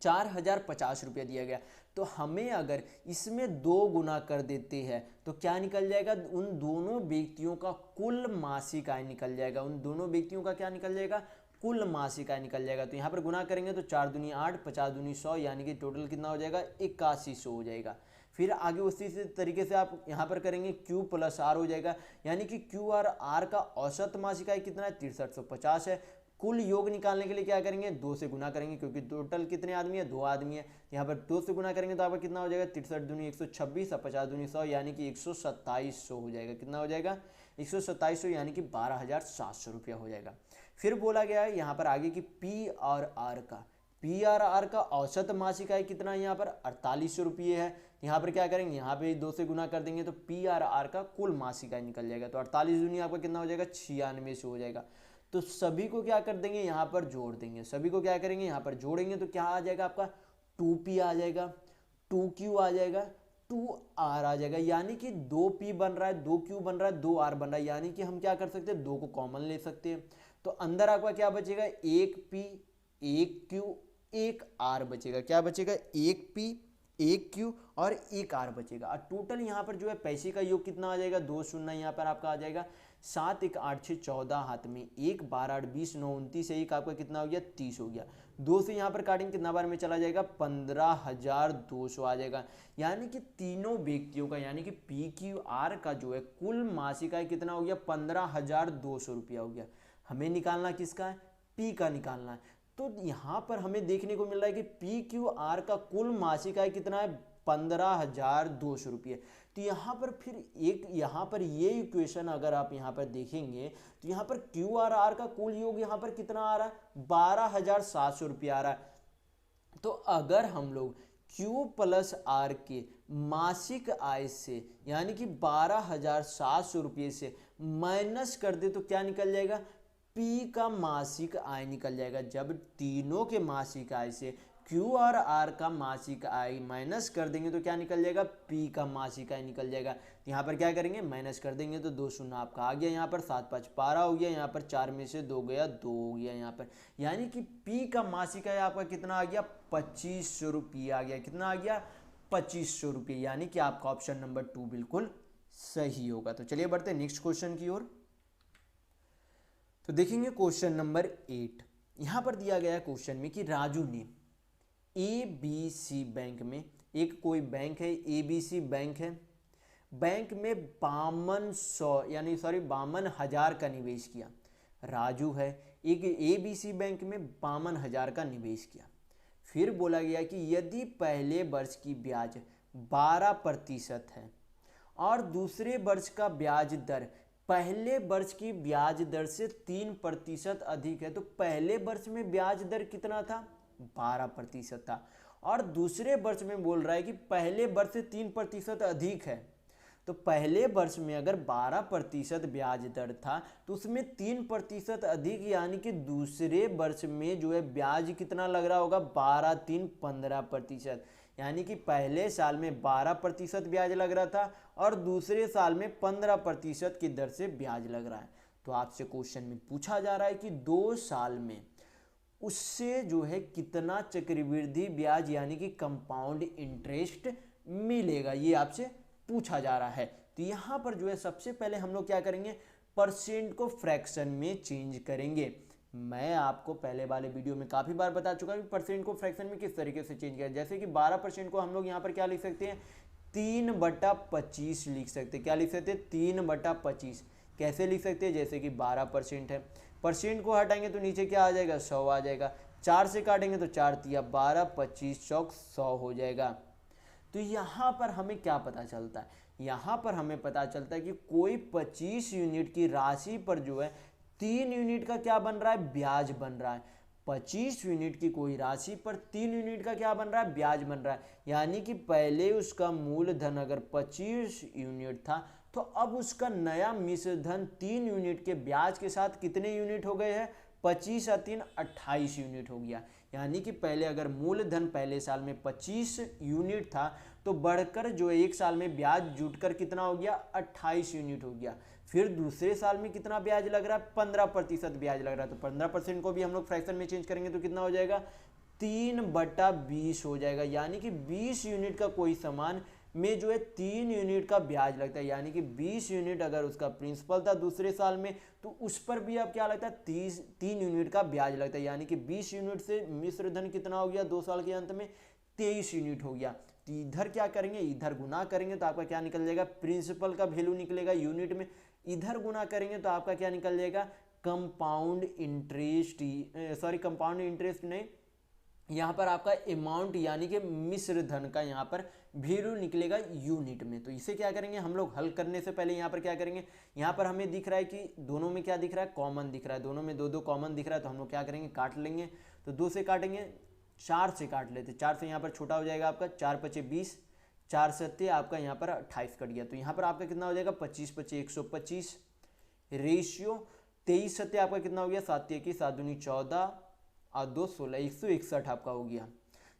4050 रुपया दिया गया। तो हमें अगर इसमें 2 गुना कर देते हैं तो क्या निकल जाएगा, उन दोनों व्यक्तियों का कुल मासिक आय निकल जाएगा। उन दोनों व्यक्तियों का क्या निकल जाएगा, कुल मासिक आय निकल जाएगा। तो यहाँ पर गुना करेंगे तो 4 दूनी 8, 50 दूनी 100, यानी कि टोटल कितना हो जाएगा, 8100 हो जाएगा। फिर आगे उसी तरीके से आप यहाँ पर करेंगे Q प्लस R हो जाएगा, यानी कि Q और R का औसत मासिक आय कितना है, 6350 है। कुल योग निकालने के लिए क्या करेंगे, 2 से गुना करेंगे, क्योंकि टोटल कितने आदमी है, 2 आदमी है। यहाँ पर 2 से गुना करेंगे तो आपका कितना हो जाएगा, 63 दूनी 126 और 50 दूनी 100, यानी कि 12700 हो जाएगा। कितना हो जाएगा, 12700, यानी कि 12700 रुपया हो जाएगा। फिर बोला गया है यहाँ पर आगे कि P और R का औसत मासिक आय कितना है, यहाँ पर 4800 रुपये है। यहाँ पर क्या करेंगे, यहाँ पे 2 से गुना कर देंगे तो P और R का कुल मासिक आय निकल जाएगा। तो 48 दूनी आपका कितना हो जाएगा, 9600 हो जाएगा। तो सभी को क्या कर देंगे, यहाँ पर जोड़ देंगे। सभी को क्या करेंगे, यहाँ पर जोड़ेंगे तो क्या आ जाएगा आपका, 2P आ जाएगा, 2Q आ जाएगा, 2R आ जाएगा। यानी कि 2P बन रहा है, 2Q बन रहा है, 2R बन रहा है। यानी कि हम क्या कर सकते हैं, 2 को कॉमन ले सकते हैं। तो अंदर आपका क्या बचेगा, 1P 1Q 1R बचेगा। क्या बचेगा, 1P 1Q और 1R बचेगा। और टोटल यहाँ पर जो है पैसे का योग कितना आ जाएगा, 2 शून्य यहाँ पर आपका आ जाएगा, 7 1 8 6 14 हाथ में 1 12 8 20 9 29 1 आपका कितना हो गया, 30 हो गया। 2 से यहाँ पर काटेंगे कितना बार में चला जाएगा, 15200 आ जाएगा। यानी कि तीनों व्यक्तियों का, यानी कि PQR का जो है कुल मासिक आय कितना हो गया, 15200 रुपया हो गया। हमें निकालना किसका है, P का निकालना है। तो यहाँ पर हमें देखने को मिल रहा है कि PQR का कुल मासिक आय कितना है, 15200 रुपये। तो यहाँ पर फिर यहाँ पर ये इक्वेशन अगर आप यहाँ पर देखेंगे तो यहाँ पर Q और R का कुल योग यहाँ पर कितना आ रहा है, 12700 रुपया आ रहा है। तो अगर हम लोग Q प्लस R के मासिक आय से, यानी कि 12700 रुपये से माइनस कर दे तो क्या निकल जाएगा, P का मासिक आय निकल जाएगा। जब तीनों के मासिक आय से Q और R का मासिक आय माइनस कर देंगे तो क्या निकल जाएगा, P का मासिक आय निकल जाएगा। यहाँ पर क्या करेंगे, माइनस कर देंगे तो 2 शून्य आपका आ गया, यहाँ पर 7 5 12 हो गया, यहाँ पर 4 में से 2 गया, 2 हो गया यहाँ पर। यानी कि P का मासिक आय आपका कितना आ गया, 2500 रुपये आ गया। कितना आ गया, 2500 रुपये। यानी कि आपका ऑप्शन नंबर 2 बिल्कुल सही होगा। तो चलिए बढ़ते हैं नेक्स्ट क्वेश्चन की ओर। तो देखेंगे क्वेश्चन नंबर 8। यहाँ पर दिया गया क्वेश्चन में कि राजू ने ABC बैंक में, एक कोई बैंक है, ABC बैंक है, बैंक में 52,000 का निवेश किया। राजू है, एक ABC बैंक में 52,000 का निवेश किया। फिर बोला गया कि यदि पहले वर्ष की ब्याज 12% है और दूसरे वर्ष का ब्याज दर पहले वर्ष की ब्याज दर से 3% अधिक है। तो पहले वर्ष में ब्याज दर कितना था, 12% था, और दूसरे वर्ष में बोल रहा है कि पहले वर्ष से 3% अधिक है। तो पहले वर्ष में अगर 12% ब्याज दर था तो उसमें 3% अधिक, यानी कि दूसरे वर्ष में जो है ब्याज कितना लग रहा होगा, 12 3 15%। यानी कि पहले साल में 12% ब्याज लग रहा था और दूसरे साल में 15% की दर से ब्याज लग रहा है। तो आपसे क्वेश्चन में पूछा जा रहा है कि 2 साल में उससे जो है कितना चक्रवृद्धि ब्याज यानी कि कंपाउंड इंटरेस्ट मिलेगा, ये आपसे पूछा जा रहा है। तो यहाँ पर जो है सबसे पहले हम लोग क्या करेंगे, परसेंट को फ्रैक्शन में चेंज करेंगे। मैं आपको पहले वाले वीडियो में काफ़ी बार बता चुका हूँ कि परसेंट को फ्रैक्शन में किस तरीके से चेंज किया। जैसे कि 12% को हम लोग यहाँ पर क्या लिख सकते हैं, 3/25 लिख सकते हैं। क्या लिख सकते हैं, 3/25। कैसे लिख सकते हैं, जैसे कि 12% है, परसेंट को हटाएंगे तो नीचे क्या आ जाएगा, 100 आ जाएगा। 4 से काटेंगे तो 4 तिया 12, 25 चौक 100 हो जाएगा। तो यहाँ पर हमें क्या पता चलता है, यहाँ पर हमें पता चलता है कि कोई 25 यूनिट की राशि पर जो है 3 यूनिट का क्या बन रहा है, ब्याज बन रहा है। 25 यूनिट की कोई राशि पर 3 यूनिट का क्या बन रहा है, ब्याज बन रहा है। यानी कि पहले उसका मूलधन अगर 25 यूनिट था तो अब उसका नया मिश्र धन 3 यूनिट के ब्याज के साथ कितने यूनिट हो गए हैं, 25 और 3 28 यूनिट हो गया। यानी कि पहले अगर मूलधन पहले साल में 25 यूनिट था तो बढ़कर जो एक साल में ब्याज जुटकर कितना हो गया, 28 यूनिट हो गया। फिर दूसरे साल में कितना ब्याज लग रहा है, 15% ब्याज लग रहा है। तो 15% को भी हम लोग फ्रैक्शन में चेंज करेंगे तो कितना हो जाएगा, 3/20 हो जाएगा। यानी कि 20 यूनिट का कोई सामान में जो है 3 यूनिट का ब्याज लगता है। यानी कि 20 यूनिट अगर उसका प्रिंसिपल था दूसरे साल में तो उस पर भी अब क्या लगता है, 3 यूनिट का ब्याज लगता है। यानी कि 20 यूनिट से मिश्र धन कितना हो गया, 2 साल के अंत में 23 यूनिट हो गया। तो इधर क्या करेंगे, इधर गुना करेंगे तो आपका क्या निकल जाएगा, प्रिंसिपल का वैल्यू निकलेगा यूनिट में। इधर गुना करेंगे तो आपका क्या निकल जाएगा, compound interest, sorry compound interest नहीं, यहाँ पर आपका अमाउंट यानी कि मिश्र धन का यहाँ पर वैल्यू निकलेगा यूनिट में। तो इसे क्या करेंगे हम लोग, हल करने से पहले यहाँ पर क्या करेंगे, यहाँ पर हमें दिख रहा है कि दोनों में क्या दिख रहा है, कॉमन दिख रहा है। दोनों में 2 कॉमन दिख रहा है तो हम लोग क्या करेंगे, काट लेंगे। तो 2 से काटेंगे, 4 से काट लेते, 4 से यहाँ पर छोटा हो जाएगा आपका, 4 × 5 = 20, 4 7 आपका यहाँ पर 28 कट गया। तो यहाँ पर आपका कितना हो जाएगा, 25 × 5 = 125 रेशियो 23 7 आपका कितना हो गया, 7 × 1 = 7 दूनी 14 और 2 16, 161 आपका हो गया।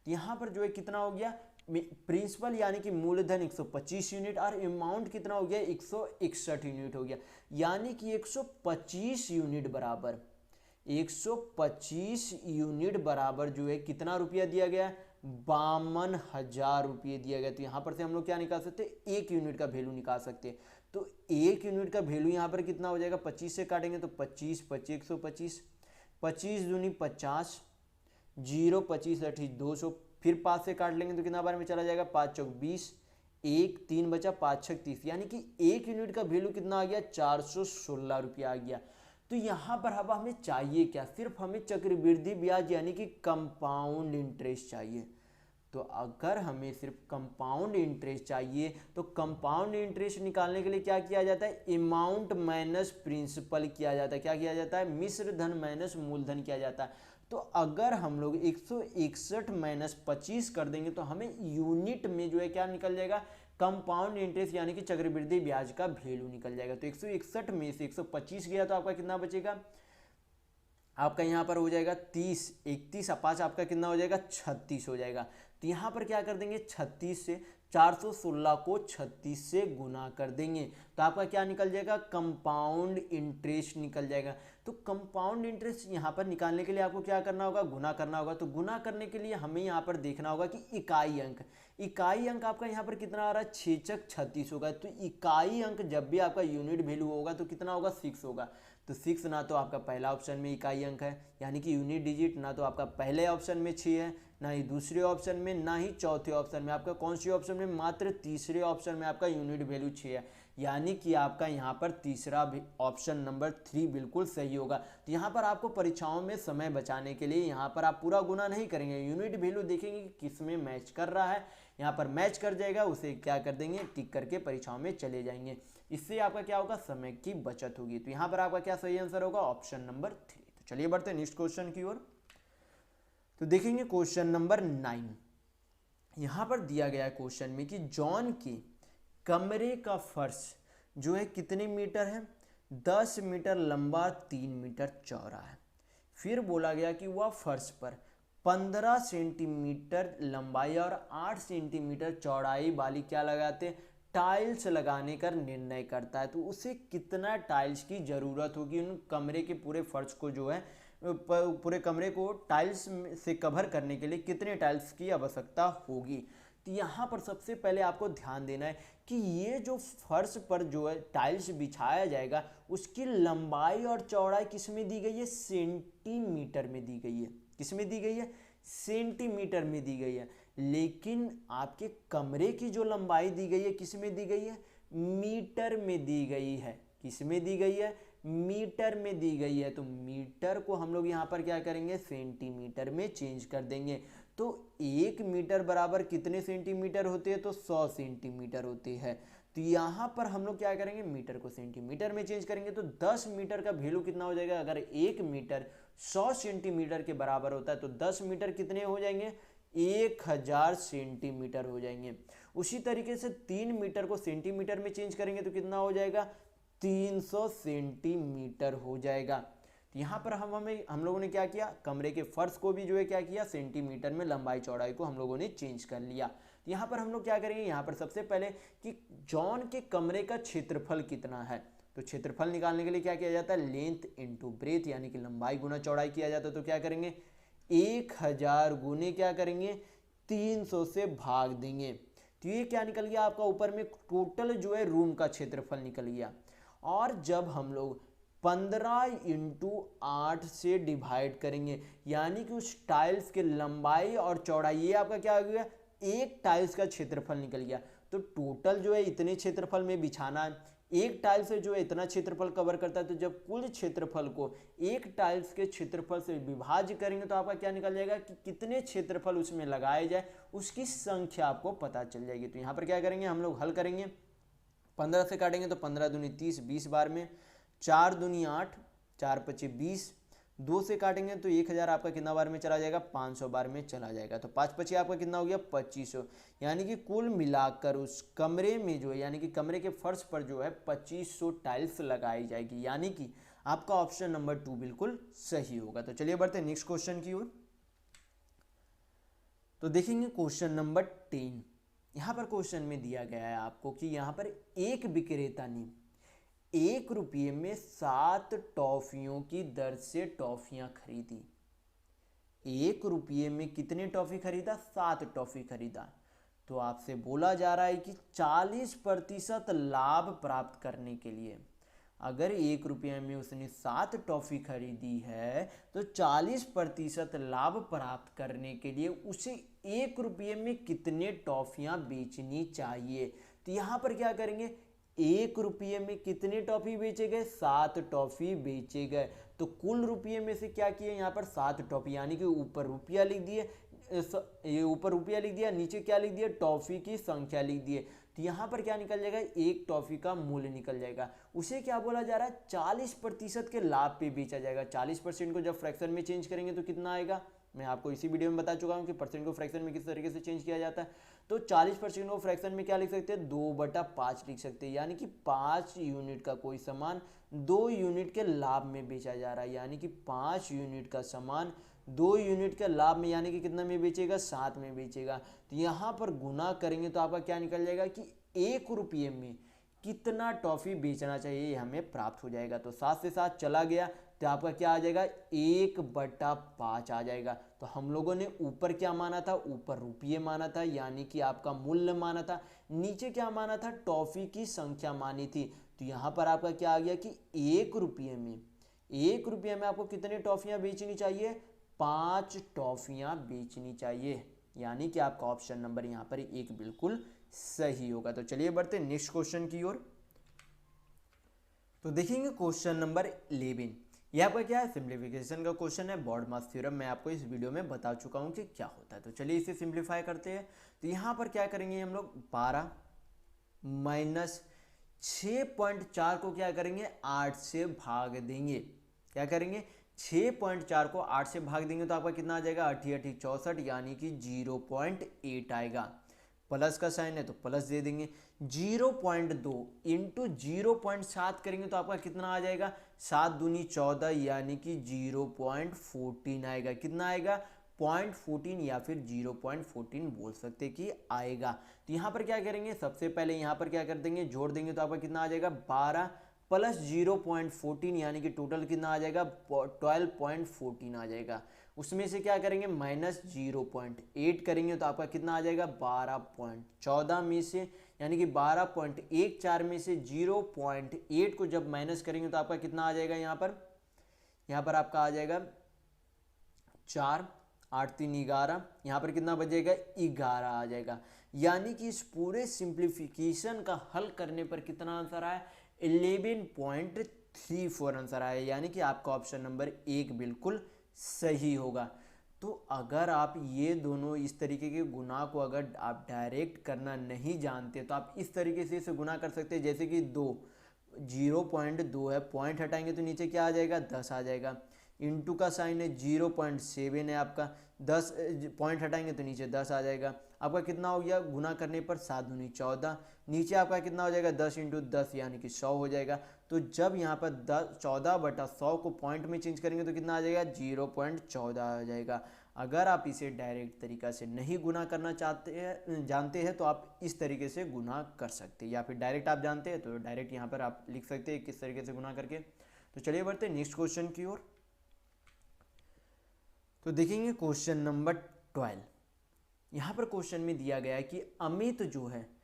तो यहाँ पर जो है कितना हो गया, प्रिंसिपल यानी कि मूलधन 125 यूनिट और अमाउंट कितना हो गया, 161 यूनिट हो गया। यानी कि 125 यूनिट बराबर 125 यूनिट बराबर जो है कितना रुपया दिया गया, 52,000 रुपये दिया गया। तो यहाँ पर से हम लोग क्या निकाल सकते हैं, 1 यूनिट का वैल्यू निकाल सकते हैं। तो 1 यूनिट का वैल्यू यहाँ पर कितना हो जाएगा, 25 से काटेंगे तो 25 25 125, 25 दूनी 50, 0 25 28 200, फिर 5 से काट लेंगे तो कितना बार में चला जाएगा, 5 चौक 20, 1 3 बचा, 5 6 30। यानी कि 1 यूनिट का वैल्यू कितना आ गया, 416 रुपया आ गया। तो यहाँ पर अब हमें चाहिए क्या, सिर्फ हमें चक्रवृद्धि ब्याज यानी कि कंपाउंड इंटरेस्ट चाहिए। तो अगर हमें सिर्फ कंपाउंड इंटरेस्ट चाहिए तो कंपाउंड इंटरेस्ट निकालने के लिए क्या किया जाता है, अमाउंट माइनस प्रिंसिपल किया जाता है। क्या किया जाता है, मिश्र धन माइनस मूलधन किया जाता है। तो अगर हम लोग 161 माइनस 25 कर देंगे तो हमें यूनिट में जो है क्या निकल जाएगा, कंपाउंड इंटरेस्ट यानी कि चक्रवृद्धि ब्याज का वैल्यू निकल जाएगा। तो 161 में से 125 गया तो आपका कितना बचेगा, आपका यहाँ पर हो जाएगा 30, 31 और 5 आपका कितना हो जाएगा, 36 हो जाएगा। तो यहाँ पर क्या कर देंगे, 36 से 416 को 36 से गुना कर देंगे तो आपका क्या निकल जाएगा, कंपाउंड इंटरेस्ट निकल जाएगा। तो कंपाउंड इंटरेस्ट यहाँ पर निकालने के लिए आपको क्या करना होगा, गुना करना होगा। तो गुना करने के लिए हमें यहाँ पर देखना होगा कि इकाई अंक आपका यहाँ पर कितना आ रहा है, 6 × 36 होगा। तो इकाई अंक जब भी आपका यूनिट वैल्यू होगा तो कितना होगा, 6 होगा। तो 6 ना तो आपका पहला ऑप्शन में इकाई अंक है यानी कि यूनिट डिजिट, ना तो आपका पहले ऑप्शन में 6 है, ना ही दूसरे ऑप्शन में, ना ही चौथे ऑप्शन में। आपका कौन सी ऑप्शन में, मात्र तीसरे ऑप्शन में आपका यूनिट वैल्यू 6 है। यानी कि आपका यहाँ पर तीसरा भी ऑप्शन नंबर 3 बिल्कुल सही होगा। तो यहाँ पर आपको परीक्षाओं में समय बचाने के लिए यहाँ पर आप पूरा गुना नहीं करेंगे, यूनिट वैल्यू देखेंगे कि किस में मैच कर रहा है, यहाँ पर मैच कर जाएगा उसे क्या कर देंगे, टिक करके परीक्षाओं में चले जाएंगे। इससे आपका क्या होगा, समय की बचत होगी। तो यहाँ पर आपका क्या सही आंसर होगा, ऑप्शन नंबर 3। तो चलिए बढ़ते हैं नेक्स्ट क्वेश्चन की ओर। तो देखेंगे क्वेश्चन नंबर 9। यहाँ पर दिया गया है क्वेश्चन में कि जॉन के कमरे का फर्श जो है कितने मीटर है, 10 मीटर लंबा 3 मीटर चौड़ा है। फिर बोला गया कि वह फर्श पर 15 सेंटीमीटर लंबाई और 8 सेंटीमीटर चौड़ाई वाली क्या लगाते, टाइल्स लगाने का निर्णय करता है। तो उसे कितना टाइल्स की ज़रूरत होगी, उन कमरे के पूरे फर्श को जो है पूरे कमरे को टाइल्स से कवर करने के लिए कितने टाइल्स की आवश्यकता होगी। तो यहाँ पर सबसे पहले आपको ध्यान देना है कि ये जो फर्श पर जो है टाइल्स बिछाया जाएगा उसकी लंबाई और चौड़ाई किस में दी गई है, सेंटीमीटर में दी गई है। किस में दी गई है, सेंटीमीटर में दी गई है। लेकिन आपके कमरे की जो लंबाई दी गई है किस में दी गई है, मीटर में दी गई है। किस में दी गई है, मीटर में दी गई है। तो मीटर को हम लोग यहाँ पर क्या करेंगे, सेंटीमीटर में चेंज कर देंगे। तो 1 मीटर बराबर कितने सेंटीमीटर होते हैं, तो 100 सेंटीमीटर होते हैं। तो यहाँ पर हम लोग क्या करेंगे, मीटर को सेंटीमीटर में चेंज करेंगे। तो 10 मीटर का वैल्यू कितना हो जाएगा, अगर 1 मीटर 100 सेंटीमीटर के बराबर होता है तो 10 मीटर कितने हो जाएंगे, 1000 सेंटीमीटर हो जाएंगे। उसी तरीके से 3 मीटर को सेंटीमीटर में चेंज करेंगे तो कितना हो जाएगा, 300 सेंटीमीटर हो जाएगा। तो यहाँ पर हम लोगों ने क्या किया, कमरे के फर्श को भी जो है क्या किया, सेंटीमीटर में लंबाई चौड़ाई को हम लोगों ने चेंज कर लिया। तो यहाँ पर हम लोग क्या करेंगे, यहाँ पर सबसे पहले कि जॉन के कमरे का क्षेत्रफल कितना है। तो क्षेत्रफल निकालने के लिए क्या किया जाता है, लेंथ इनटू ब्रेथ, यानी कि लंबाई गुना चौड़ाई किया जाता है। तो क्या करेंगे, 1000 गुने क्या करेंगे, 300 से भाग देंगे। तो ये क्या निकल गया आपका, ऊपर में टोटल जो है रूम का क्षेत्रफल निकल गया। और जब हम लोग 15 इंटू 8 से डिवाइड करेंगे, यानी कि उस टाइल्स के लंबाई और चौड़ाई, ये आपका क्या हो गया, एक टाइल्स का क्षेत्रफल निकल गया। तो टोटल जो है इतने क्षेत्रफल में बिछाना है, एक टाइल्स से जो है इतना क्षेत्रफल कवर करता है। तो जब कुल क्षेत्रफल को एक टाइल्स के क्षेत्रफल से विभाज्य करेंगे तो आपका क्या निकल जाएगा कि कितने क्षेत्रफल उसमें लगाए जाए, उसकी संख्या आपको पता चल जाएगी। तो यहाँ पर क्या करेंगे, हम लोग हल करेंगे, 15 से काटेंगे तो 15 दूनी 30, 20 बार में, 4 दूनी 8, 4 पचे 20, 2 से काटेंगे तो 1000 आपका कितना बार में चला जाएगा, 500 बार में चला जाएगा। तो 5 पचे आपका कितना हो गया, 2500। यानी कि कुल मिलाकर उस कमरे में जो है, यानी कि कमरे के फर्श पर जो है 2500 टाइल्स लगाई जाएगी। यानी कि आपका ऑप्शन नंबर 2 बिल्कुल सही होगा। तो चलिए बढ़ते हैं नेक्स्ट क्वेश्चन की ओर। तो देखेंगे क्वेश्चन नंबर 10। यहाँ पर क्वेश्चन में दिया गया है आपको कि यहाँ पर एक विक्रेता ने 1 रुपये में 7 टॉफियों की दर से टॉफियां खरीदी। 1 रुपये में कितने टॉफी खरीदा, 7 टॉफी खरीदा। तो आपसे बोला जा रहा है कि 40% लाभ प्राप्त करने के लिए, अगर 1 रुपये में उसने 7 टॉफी खरीदी है तो 40% लाभ प्राप्त करने के लिए उसे 1 रुपये में कितने टॉफियां बेचनी चाहिए। तो यहाँ पर क्या करेंगे, 1 रुपये में कितने टॉफी बेचे गए, 7 टॉफी बेचे गए। तो कुल रुपये में से क्या किए, यहाँ पर 7 टॉफी, यानी कि ऊपर रुपया लिख दिए, ये ऊपर रुपया लिख दिया, नीचे क्या लिख दिया, टॉफी की संख्या लिख दिए। तो यहाँ पर क्या निकल जाएगा, एक टॉफी का मूल्य निकल जाएगा। उसे क्या बोला जा रहा है, 40% के लाभ पे बेचा जाएगा। 40% को जब फ्रैक्शन में चेंज करेंगे तो कितना आएगा, मैं आपको इसी वीडियो में बता चुका हूँ कि परसेंट को फ्रैक्शन में किस तरीके से चेंज किया जाता है। तो 40% को फ्रैक्शन में क्या लिख सकते हैं, 2/5 लिख सकते हैं। यानी कि 5 यूनिट का कोई सामान 2 यूनिट के लाभ में बेचा जा रहा है। यानी कि 5 यूनिट का सामान 2 यूनिट के लाभ में, यानी कि कितना में बेचेगा, 7 में बेचेगा। तो यहाँ पर गुना करेंगे तो आपका क्या निकल जाएगा कि 1 रुपये में कितना टॉफी बेचना चाहिए, ये हमें प्राप्त हो जाएगा। तो 7 से 7 चला गया तो आपका क्या आ जाएगा, 1/5 आ जाएगा। तो हम लोगों ने ऊपर क्या माना था, ऊपर रुपये माना था, यानी कि आपका मूल्य माना था। नीचे क्या माना था, टॉफी की संख्या मानी थी। तो यहाँ पर आपका क्या आ गया कि 1 रुपये में आपको कितने टॉफियाँ बेचनी चाहिए, 5 टॉफियाँ बेचनी चाहिए। यानी कि आपका ऑप्शन नंबर यहाँ पर 1 बिल्कुल सही होगा। तो चलिए बढ़ते हैं नेक्स्ट क्वेश्चन की ओर। तो देखेंगे क्वेश्चन नंबर 11। ये आपका क्या है, सिंप्लीफिकेशन का क्वेश्चन है। बॉडमास थ्योरम मैं आपको इस वीडियो में बता चुका हूँ कि क्या होता है। तो चलिए इसे सिंप्लीफाई करते हैं। तो यहाँ पर क्या करेंगे हम लोग, 12 माइनस 6.4 को क्या करेंगे, 8 से भाग देंगे। क्या करेंगे, 6.4 को 8 से भाग देंगे तो आपका कितना आ जाएगा, 8 8 64, यानी कि 0.8 आएगा। प्लस का साइन है तो प्लस दे देंगे। 0.2 इंटू 0.7 करेंगे तो आपका कितना आ जाएगा, 7 दूनी 14, यानी कि 0.14 आएगा। कितना आएगा, 0.14 या फिर 0.14 बोल सकते कि आएगा। तो यहाँ पर क्या करेंगे, सबसे पहले यहाँ पर क्या कर देंगे, जोड़ देंगे तो आपका कितना आ जाएगा, 12 प्लस 0.14, यानी कि टोटल कितना आ जाएगा, 12.14 आ जाएगा। उसमें से क्या करेंगे, माइनस 0.8 करेंगे तो आपका कितना आ जाएगा, 12.14 में से, यानी कि 12.14 में से 0.8 को जब माइनस करेंगे तो आपका कितना आ जाएगा, यहाँ पर आपका आ जाएगा 4, 8 3 11, यहाँ पर कितना बचेगा, 11 आ जाएगा। यानी कि इस पूरे सिंप्लीफिकेशन का हल करने पर कितना आंसर आया, 11.34 आंसर आया। यानी कि आपका ऑप्शन नंबर 1 बिल्कुल सही होगा। तो अगर आप ये दोनों इस तरीके के गुना को अगर आप डायरेक्ट करना नहीं जानते तो आप इस तरीके से इसे गुना कर सकते हैं। जैसे कि 0.2 है, पॉइंट हटाएंगे तो नीचे क्या आ जाएगा, 10 आ जाएगा। इंटू का साइन है, 0.7 है आपका, 10 पॉइंट हटाएंगे तो नीचे 10 आ जाएगा। आपका कितना हो गया, गुना करने पर 7 दूनी 14, नीचे आपका कितना हो जाएगा, 10 इंटू 10 यानी कि 100 हो जाएगा। तो जब यहाँ पर 14/100 को पॉइंट में चेंज करेंगे तो कितना आ जाएगा, 0.14 आ जाएगा। अगर आप इसे डायरेक्ट तरीका से नहीं गुना करना जानते हैं तो आप इस तरीके से गुना कर सकते हैं, या फिर डायरेक्ट आप जानते हैं तो डायरेक्ट यहाँ पर आप लिख सकते हैं किस तरीके से गुना करके। तो चलिए बढ़ते हैं नेक्स्ट क्वेश्चन की ओर। तो देखेंगे क्वेश्चन नंबर 12। यहाँ पर क्वेश्चन में दिया गया है कि अमित जो है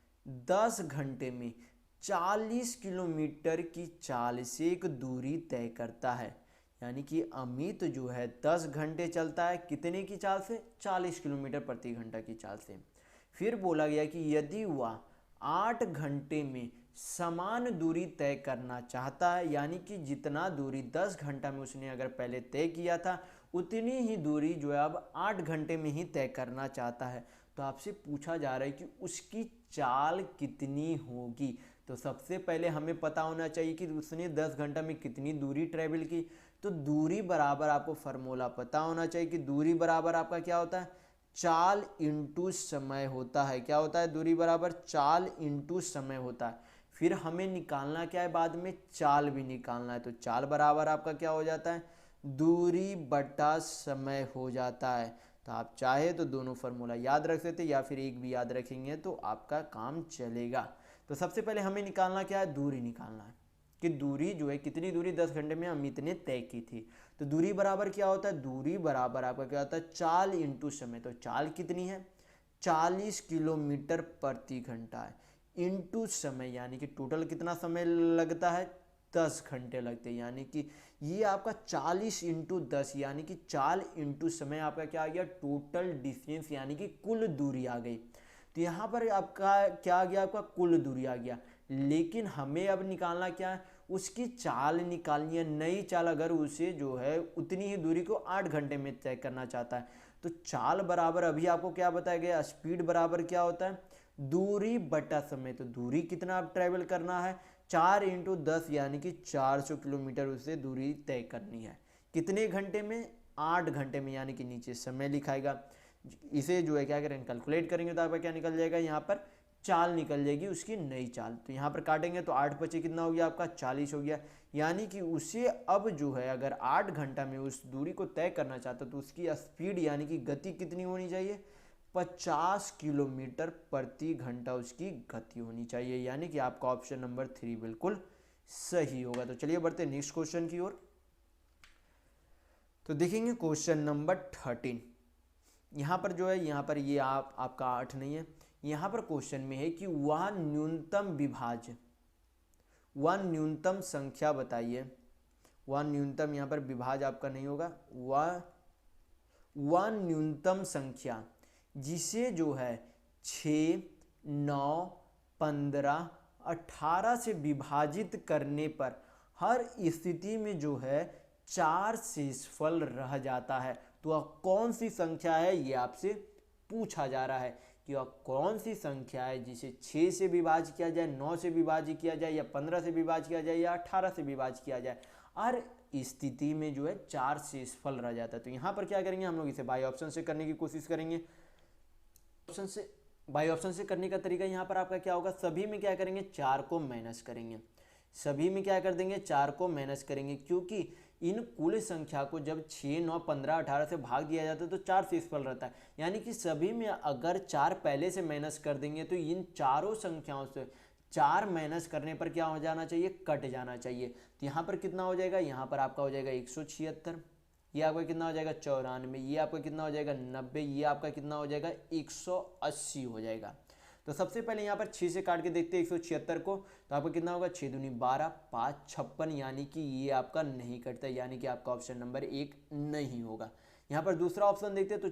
10 घंटे में 40 किलोमीटर की चाल से एक दूरी तय करता है। यानी कि अमित जो है 10 घंटे चलता है कितने की चाल से, 40 किलोमीटर प्रति घंटा की चाल से। फिर बोला गया कि यदि वह 8 घंटे में समान दूरी तय करना चाहता है, यानी कि जितना दूरी 10 घंटा में उसने अगर पहले तय किया था उतनी ही दूरी जो है अब 8 घंटे में ही तय करना चाहता है। तो आपसे पूछा जा रहा है कि उसकी चाल कितनी होगी। तो सबसे पहले हमें पता होना चाहिए कि उसने 10 घंटा में कितनी दूरी ट्रेवल की। तो दूरी बराबर आपको फार्मूला पता होना चाहिए कि दूरी बराबर आपका क्या होता है, चाल इंटू समय होता है। क्या होता है, दूरी बराबर चाल इंटू समय होता है। फिर हमें निकालना क्या है, बाद में चाल भी निकालना है। तो चाल बराबर आपका क्या हो जाता है, दूरी बटा समय हो जाता है। तो आप चाहे तो दोनों फार्मूला याद रख सकते या फिर एक भी याद रखेंगे तो आपका काम चलेगा। तो सबसे पहले हमें निकालना क्या है, दूरी निकालना है कि दूरी जो है कितनी दूरी 10 घंटे में अमित ने तय की थी। तो दूरी बराबर क्या होता है, दूरी बराबर आपका क्या होता है, चाल इंटू समय। तो चाल कितनी है, 40 किलोमीटर प्रति घंटा है, इंटू समय, यानी कि टोटल कितना समय लगता है, 10 घंटे लगते हैं। यानी कि ये आपका 40 इंटू 10 यानी कि चाल इंटू समय आपका क्या आ गया, टोटल डिस्टेंस यानी कि कुल दूरी आ गई। तो यहाँ पर आपका क्या आ गया, आपका कुल दूरी आ गया। लेकिन हमें अब निकालना क्या है, उसकी चाल निकालनी है, नई चाल। अगर उसे जो है उतनी ही दूरी को 8 घंटे में तय करना चाहता है तो चाल बराबर अभी आपको क्या बताया गया, स्पीड बराबर क्या होता है, दूरी बटा समय। तो दूरी कितना आप ट्रेवल करना है, 4 इंटू 10 यानी कि 400 किलोमीटर उसे दूरी तय करनी है। कितने घंटे में, 8 घंटे में, यानी कि नीचे समय लिखाएगा। इसे जो है क्या करेंगे, कैलकुलेट करेंगे तो आपका क्या निकल जाएगा, यहाँ पर चाल निकल जाएगी उसकी नई चाल। तो यहाँ पर काटेंगे तो 8 पचे कितना हो गया आपका, 40 हो गया। यानी कि उसे अब जो है अगर 8 घंटा में उस दूरी को तय करना चाहता तो उसकी स्पीड यानी कि गति कितनी होनी चाहिए, 50 किलोमीटर प्रति घंटा उसकी गति होनी चाहिए। यानी कि आपका ऑप्शन नंबर 3 बिल्कुल सही होगा। तो चलिए बढ़ते हैं नेक्स्ट क्वेश्चन की ओर। तो देखेंगे क्वेश्चन नंबर 13। यहाँ पर जो है, यहाँ पर ये आपका 8 नहीं है। यहाँ पर क्वेश्चन में है कि वह न्यूनतम संख्या बताइए। वह न्यूनतम, यहाँ पर विभाज्य आपका नहीं होगा, वह न्यूनतम संख्या जिसे जो है 6, 9, 15, 18 से विभाजित करने पर हर स्थिति में जो है 4 शेषफल रह जाता है। तो वह कौन सी संख्या है ये आपसे पूछा जा रहा है कि वह कौन सी संख्या है जिसे 6 से विभाज्य किया जाए, 9 से विभाज्य किया जाए, या 15 से विभाज्य किया जाए, या 18 से विभाज्य किया जाए। और स्थिति में जो है 4 शेषफल रह जाता है। तो यहाँ पर क्या करेंगे हम लोग, इसे बाई ऑप्शन से करने की कोशिश करेंगे। बाई ऑप्शन से करने का तरीका यहाँ पर आपका क्या होगा, सभी में क्या करेंगे 4 को माइनस करेंगे। सभी में क्या कर देंगे 4 को माइनस करेंगे, क्योंकि इन कुल संख्या को जब 6, 9, 15, 18 से भाग दिया जाता है तो 4 शेषफल रहता है। यानी कि सभी में अगर 4 पहले से माइनस कर देंगे तो इन चारों संख्याओं से 4 माइनस करने पर क्या हो जाना चाहिए, कट जाना चाहिए। तो यहाँ पर कितना हो जाएगा, यहाँ पर आपका हो जाएगा 176, ये आपका कितना हो जाएगा 94, ये आपका कितना हो जाएगा 90, ये आपका कितना हो जाएगा 180 हो जाएगा। तो सबसे पहले यहाँ पर 6 से काट के देखते हैं 176 को, तो आपका कितना होगा 6 दूनी 12, 5 56, यानी कि ये आपका नहीं कटता, यानी कि आपका ऑप्शन नंबर 1 नहीं होगा। यहाँ पर दूसरा ऑप्शन देखते हैं तो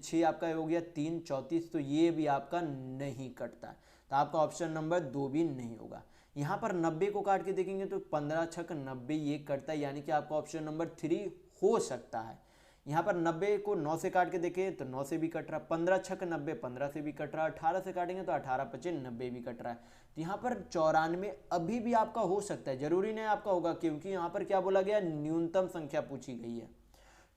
6 आपका हो गया 3 34, तो ये भी आपका नहीं कटता, तो आपका ऑप्शन नंबर 2 भी नहीं होगा। यहाँ पर 90 को काट के देखेंगे तो 15 छक 90, ये कटता है, यानी कि आपका ऑप्शन नंबर 3 हो सकता है। यहाँ पर 90 को 9 से काट के देखें तो 9 से भी कट रहा, 15 छक 90, 15 से भी कट रहा, 18 से काटेंगे तो 18 पचे 90 भी कट रहा है। तो यहाँ पर 94 अभी भी आपका हो सकता है, जरूरी नहीं आपका होगा, क्योंकि यहाँ पर क्या बोला गया, न्यूनतम संख्या पूछी गई है।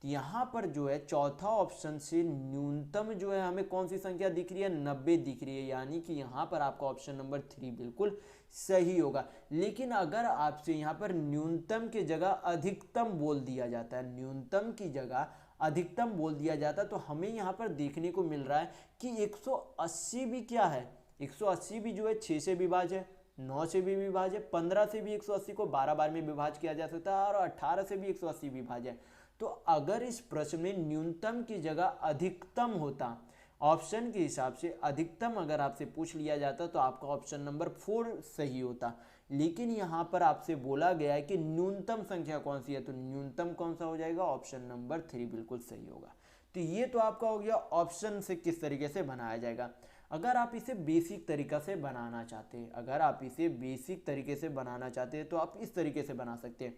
तो यहाँ पर जो है चौथा ऑप्शन से न्यूनतम जो है हमें कौन सी संख्या दिख रही है, 90 दिख रही है, यानी कि यहाँ पर आपका ऑप्शन नंबर 3 बिल्कुल सही होगा। लेकिन अगर आपसे यहाँ पर न्यूनतम की जगह अधिकतम बोल दिया जाता है, न्यूनतम की जगह अधिकतम बोल दिया जाता है, तो हमें यहाँ पर देखने को मिल रहा है कि 180 भी क्या है, 180 भी जो है 6 से विभाज्य है, 9 से भी विभाज्य है, 15 से भी 180 को 12 बार में विभाज्य किया जा सकता है, और 18 से भी 180 विभाज्य है। तो अगर इस प्रश्न में न्यूनतम की जगह अधिकतम होता, ऑप्शन के हिसाब से अधिकतम अगर आपसे पूछ लिया जाता तो आपका ऑप्शन नंबर 4 सही होता। लेकिन यहाँ पर आपसे बोला गया है कि न्यूनतम संख्या कौन सी है, तो न्यूनतम कौन सा हो जाएगा, ऑप्शन नंबर 3 बिल्कुल सही होगा। तो ये तो आपका हो गया ऑप्शन से किस तरीके से बनाया जाएगा। अगर आप इसे बेसिक तरीका से बनाना चाहते हैं, अगर आप इसे बेसिक तरीके से बनाना चाहते हैं तो आप इस तरीके से बना सकते हैं।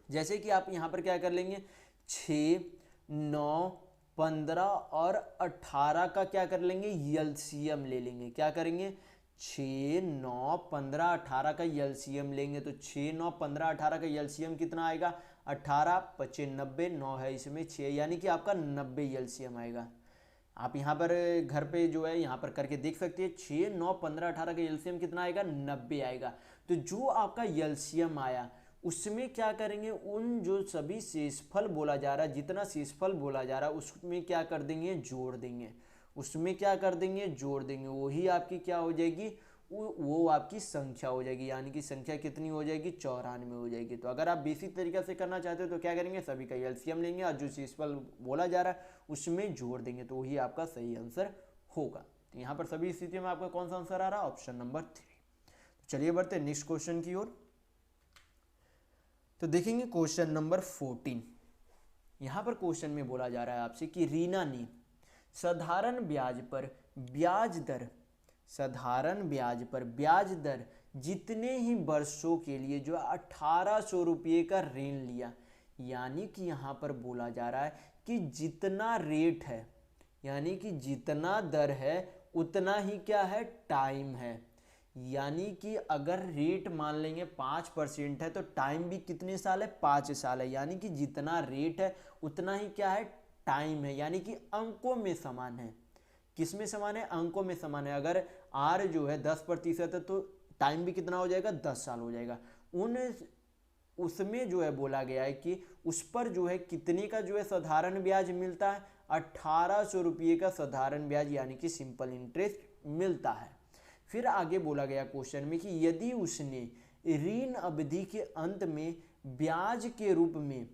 जैसे कि आप यहाँ पर क्या कर लेंगे, 6, 9, 15 और 18 का क्या कर लेंगे, एलसीएम ले लेंगे। क्या करेंगे, 6, 9, 15, 18 का एलसीएम लेंगे। तो 6, 9, 15, 18 का एलसीएम कितना आएगा, 18 पचे 90, 9 है इसमें 6, यानी कि आपका 90 एलसीएम आएगा। आप यहाँ पर घर पे जो है यहाँ पर करके देख सकते हैं, 6, 9, 15, 18 का एलसीएम कितना आएगा, 90 आएगा। तो जो आपका एलसीएम आया उसमें क्या करेंगे, उन जो सभी शेषफल बोला जा रहा है, जितना शेषफल बोला जा रहा है उसमें क्या कर देंगे, जोड़ देंगे। उसमें क्या कर देंगे, जोड़ देंगे। वही आपकी क्या हो जाएगी, वो आपकी संख्या हो जाएगी, यानी कि संख्या कितनी हो जाएगी, 94 हो जाएगी। तो अगर आप बेसिक तरीके से करना चाहते हो तो क्या करेंगे, सभी का एलसीएम लेंगे और जो शेषफल बोला जा रहा है उसमें जोड़ देंगे, तो वही आपका सही आंसर होगा। तो यहाँ पर सभी स्थितियों में आपका कौन सा आंसर आ रहा है, ऑप्शन नंबर 3। चलिए बढ़ते हैं नेक्स्ट क्वेश्चन की ओर। तो देखेंगे क्वेश्चन नंबर 14। यहाँ पर क्वेश्चन में बोला जा रहा है आपसे कि रीना ने साधारण ब्याज पर ब्याज दर जितने ही वर्षों के लिए जो 1800 रुपये का ऋण लिया। यानी कि यहाँ पर बोला जा रहा है कि जितना रेट है, यानी कि जितना दर है उतना ही क्या है, टाइम है। यानी कि अगर रेट मान लेंगे 5% है तो टाइम भी कितने साल है, 5 साल है। यानी कि जितना रेट है उतना ही क्या है, टाइम है। यानी कि अंकों में समान है। किस में समान है, अंकों में समान है। अगर आर जो है 10% है तो टाइम भी कितना हो जाएगा, 10 साल हो जाएगा। उसमें जो है बोला गया है कि उस पर जो है कितने का जो है साधारण ब्याज मिलता है, 1800 रुपये का साधारण ब्याज यानी कि सिंपल इंटरेस्ट मिलता है। फिर आगे बोला गया क्वेश्चन में कि यदि उसने ऋण अवधि के अंत में ब्याज के रूप में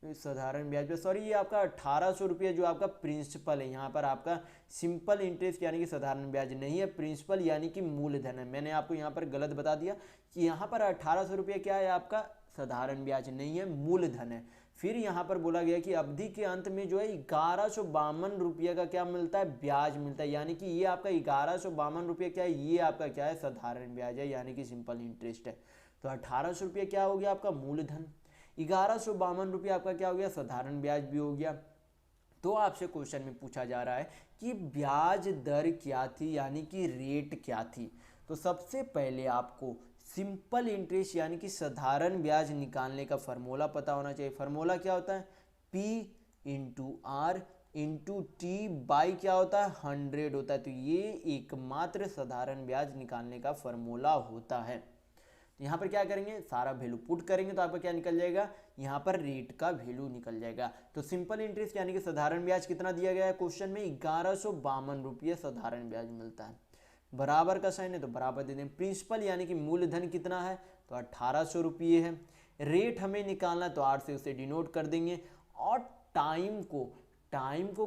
साधारण ब्याज, सॉरी ये आपका 1800 रुपये जो आपका प्रिंसिपल है, यहाँ पर आपका सिंपल इंटरेस्ट यानी कि साधारण ब्याज नहीं है, प्रिंसिपल यानी कि मूलधन है। मैंने आपको यहाँ पर गलत बता दिया कि यहाँ पर 1800 रुपये क्या है, आपका साधारण ब्याज नहीं है, मूलधन है। फिर यहाँ पर बोला गया कि अवधि के अंत में जो है 1152 रुपये का क्या मिलता है, ब्याज मिलता है। यानी कि ये आपका 1152 रुपये क्या है, ये आपका क्या है, साधारण ब्याज है, यानी कि सिंपल इंटरेस्ट है। तो 1800 रुपये क्या हो गया आपका मूलधन, 1152 रुपये आपका क्या हो गया, साधारण ब्याज भी हो गया। तो आपसे क्वेश्चन में पूछा जा रहा है कि ब्याज दर क्या थी, यानी कि रेट क्या थी। तो सबसे पहले आपको सिंपल इंटरेस्ट यानी कि साधारण ब्याज निकालने का फॉर्मूला पता होना चाहिए। फॉर्मूला क्या होता है, P into R into T by क्या होता है, 100 होता है। तो ये एकमात्र साधारण ब्याज निकालने का फॉर्मूला होता है। यहाँ पर क्या करेंगे, सारा वैल्यू पुट करेंगे तो आपका क्या निकल जाएगा, यहाँ पर रेट का वैल्यू निकल जाएगा। तो सिंपल इंटरेस्ट यानी कि साधारण ब्याज कितना दिया गया है क्वेश्चन में, 1152 रुपये साधारण ब्याज मिलता है। बराबर का साइन है तो बराबर दे दें। प्रिंसिपल यानी कि मूलधन कितना है, तो 1800 रुपये है। रेट हमें निकालना तो आर से उसे डिनोट कर देंगे। और टाइम को